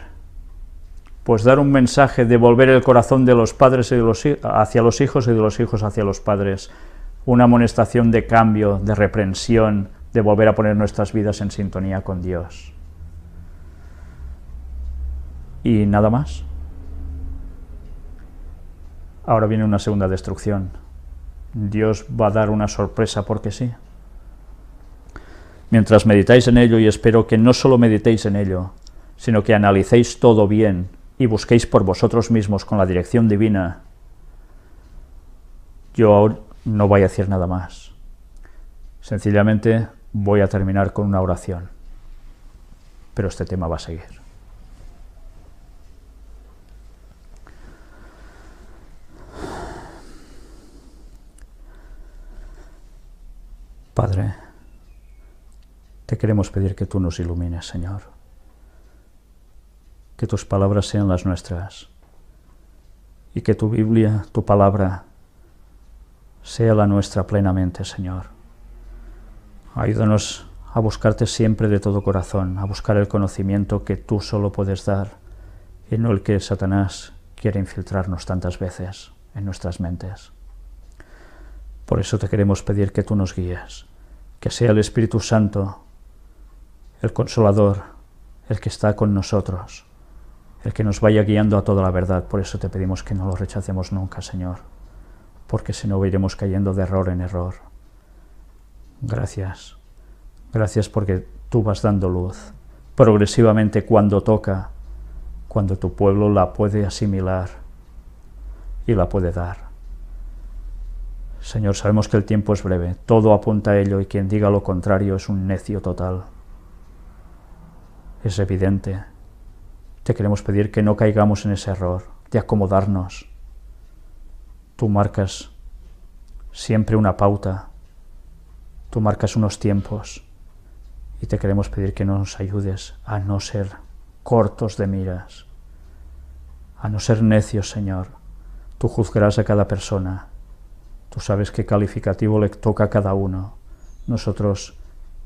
Pues dar un mensaje de volver el corazón de los padres hacia los hijos y de los hijos hacia los padres, una amonestación de cambio, de reprensión, de volver a poner nuestras vidas en sintonía con Dios. ¿Y nada más? ahora viene una segunda destrucción. Dios va a dar una sorpresa porque sí. Mientras meditáis en ello, y espero que no solo meditéis en ello, sino que analicéis todo bien y busquéis por vosotros mismos con la dirección divina, yo no voy a decir nada más. Sencillamente voy a terminar con una oración, pero este tema va a seguir. Padre, te queremos pedir que tú nos ilumines, Señor, que tus palabras sean las nuestras y que tu Biblia, tu palabra, sea la nuestra plenamente, Señor. Ayúdanos a buscarte siempre de todo corazón, a buscar el conocimiento que tú solo puedes dar y no el que Satanás quiere infiltrarnos tantas veces en nuestras mentes. Por eso te queremos pedir que tú nos guíes, que sea el Espíritu Santo, el Consolador, el que está con nosotros, el que nos vaya guiando a toda la verdad. Por eso te pedimos que no lo rechacemos nunca, Señor, porque si no iremos cayendo de error en error. Gracias, gracias porque tú vas dando luz, progresivamente cuando toca, cuando tu pueblo la puede asimilar y la puede dar. Señor, sabemos que el tiempo es breve, todo apunta a ello y quien diga lo contrario es un necio total. Es evidente. Te queremos pedir que no caigamos en ese error de acomodarnos. Tú marcas siempre una pauta, tú marcas unos tiempos y te queremos pedir que nos ayudes a no ser cortos de miras, a no ser necios, Señor. Tú juzgarás a cada persona. Tú sabes qué calificativo le toca a cada uno. Nosotros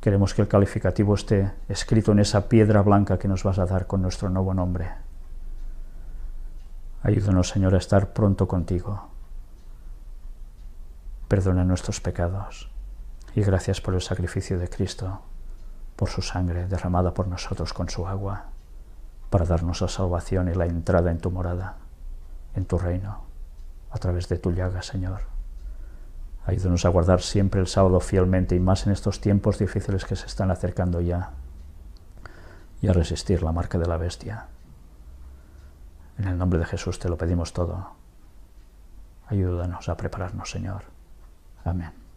queremos que el calificativo esté escrito en esa piedra blanca que nos vas a dar con nuestro nuevo nombre. Ayúdanos, Señor, a estar pronto contigo. Perdona nuestros pecados y gracias por el sacrificio de Cristo, por su sangre derramada por nosotros con su agua, para darnos la salvación y la entrada en tu morada, en tu reino, a través de tu llaga, Señor. Ayúdanos a guardar siempre el sábado fielmente y más en estos tiempos difíciles que se están acercando ya, y a resistir la marca de la bestia. En el nombre de Jesús te lo pedimos todo. Ayúdanos a prepararnos, Señor. Amén.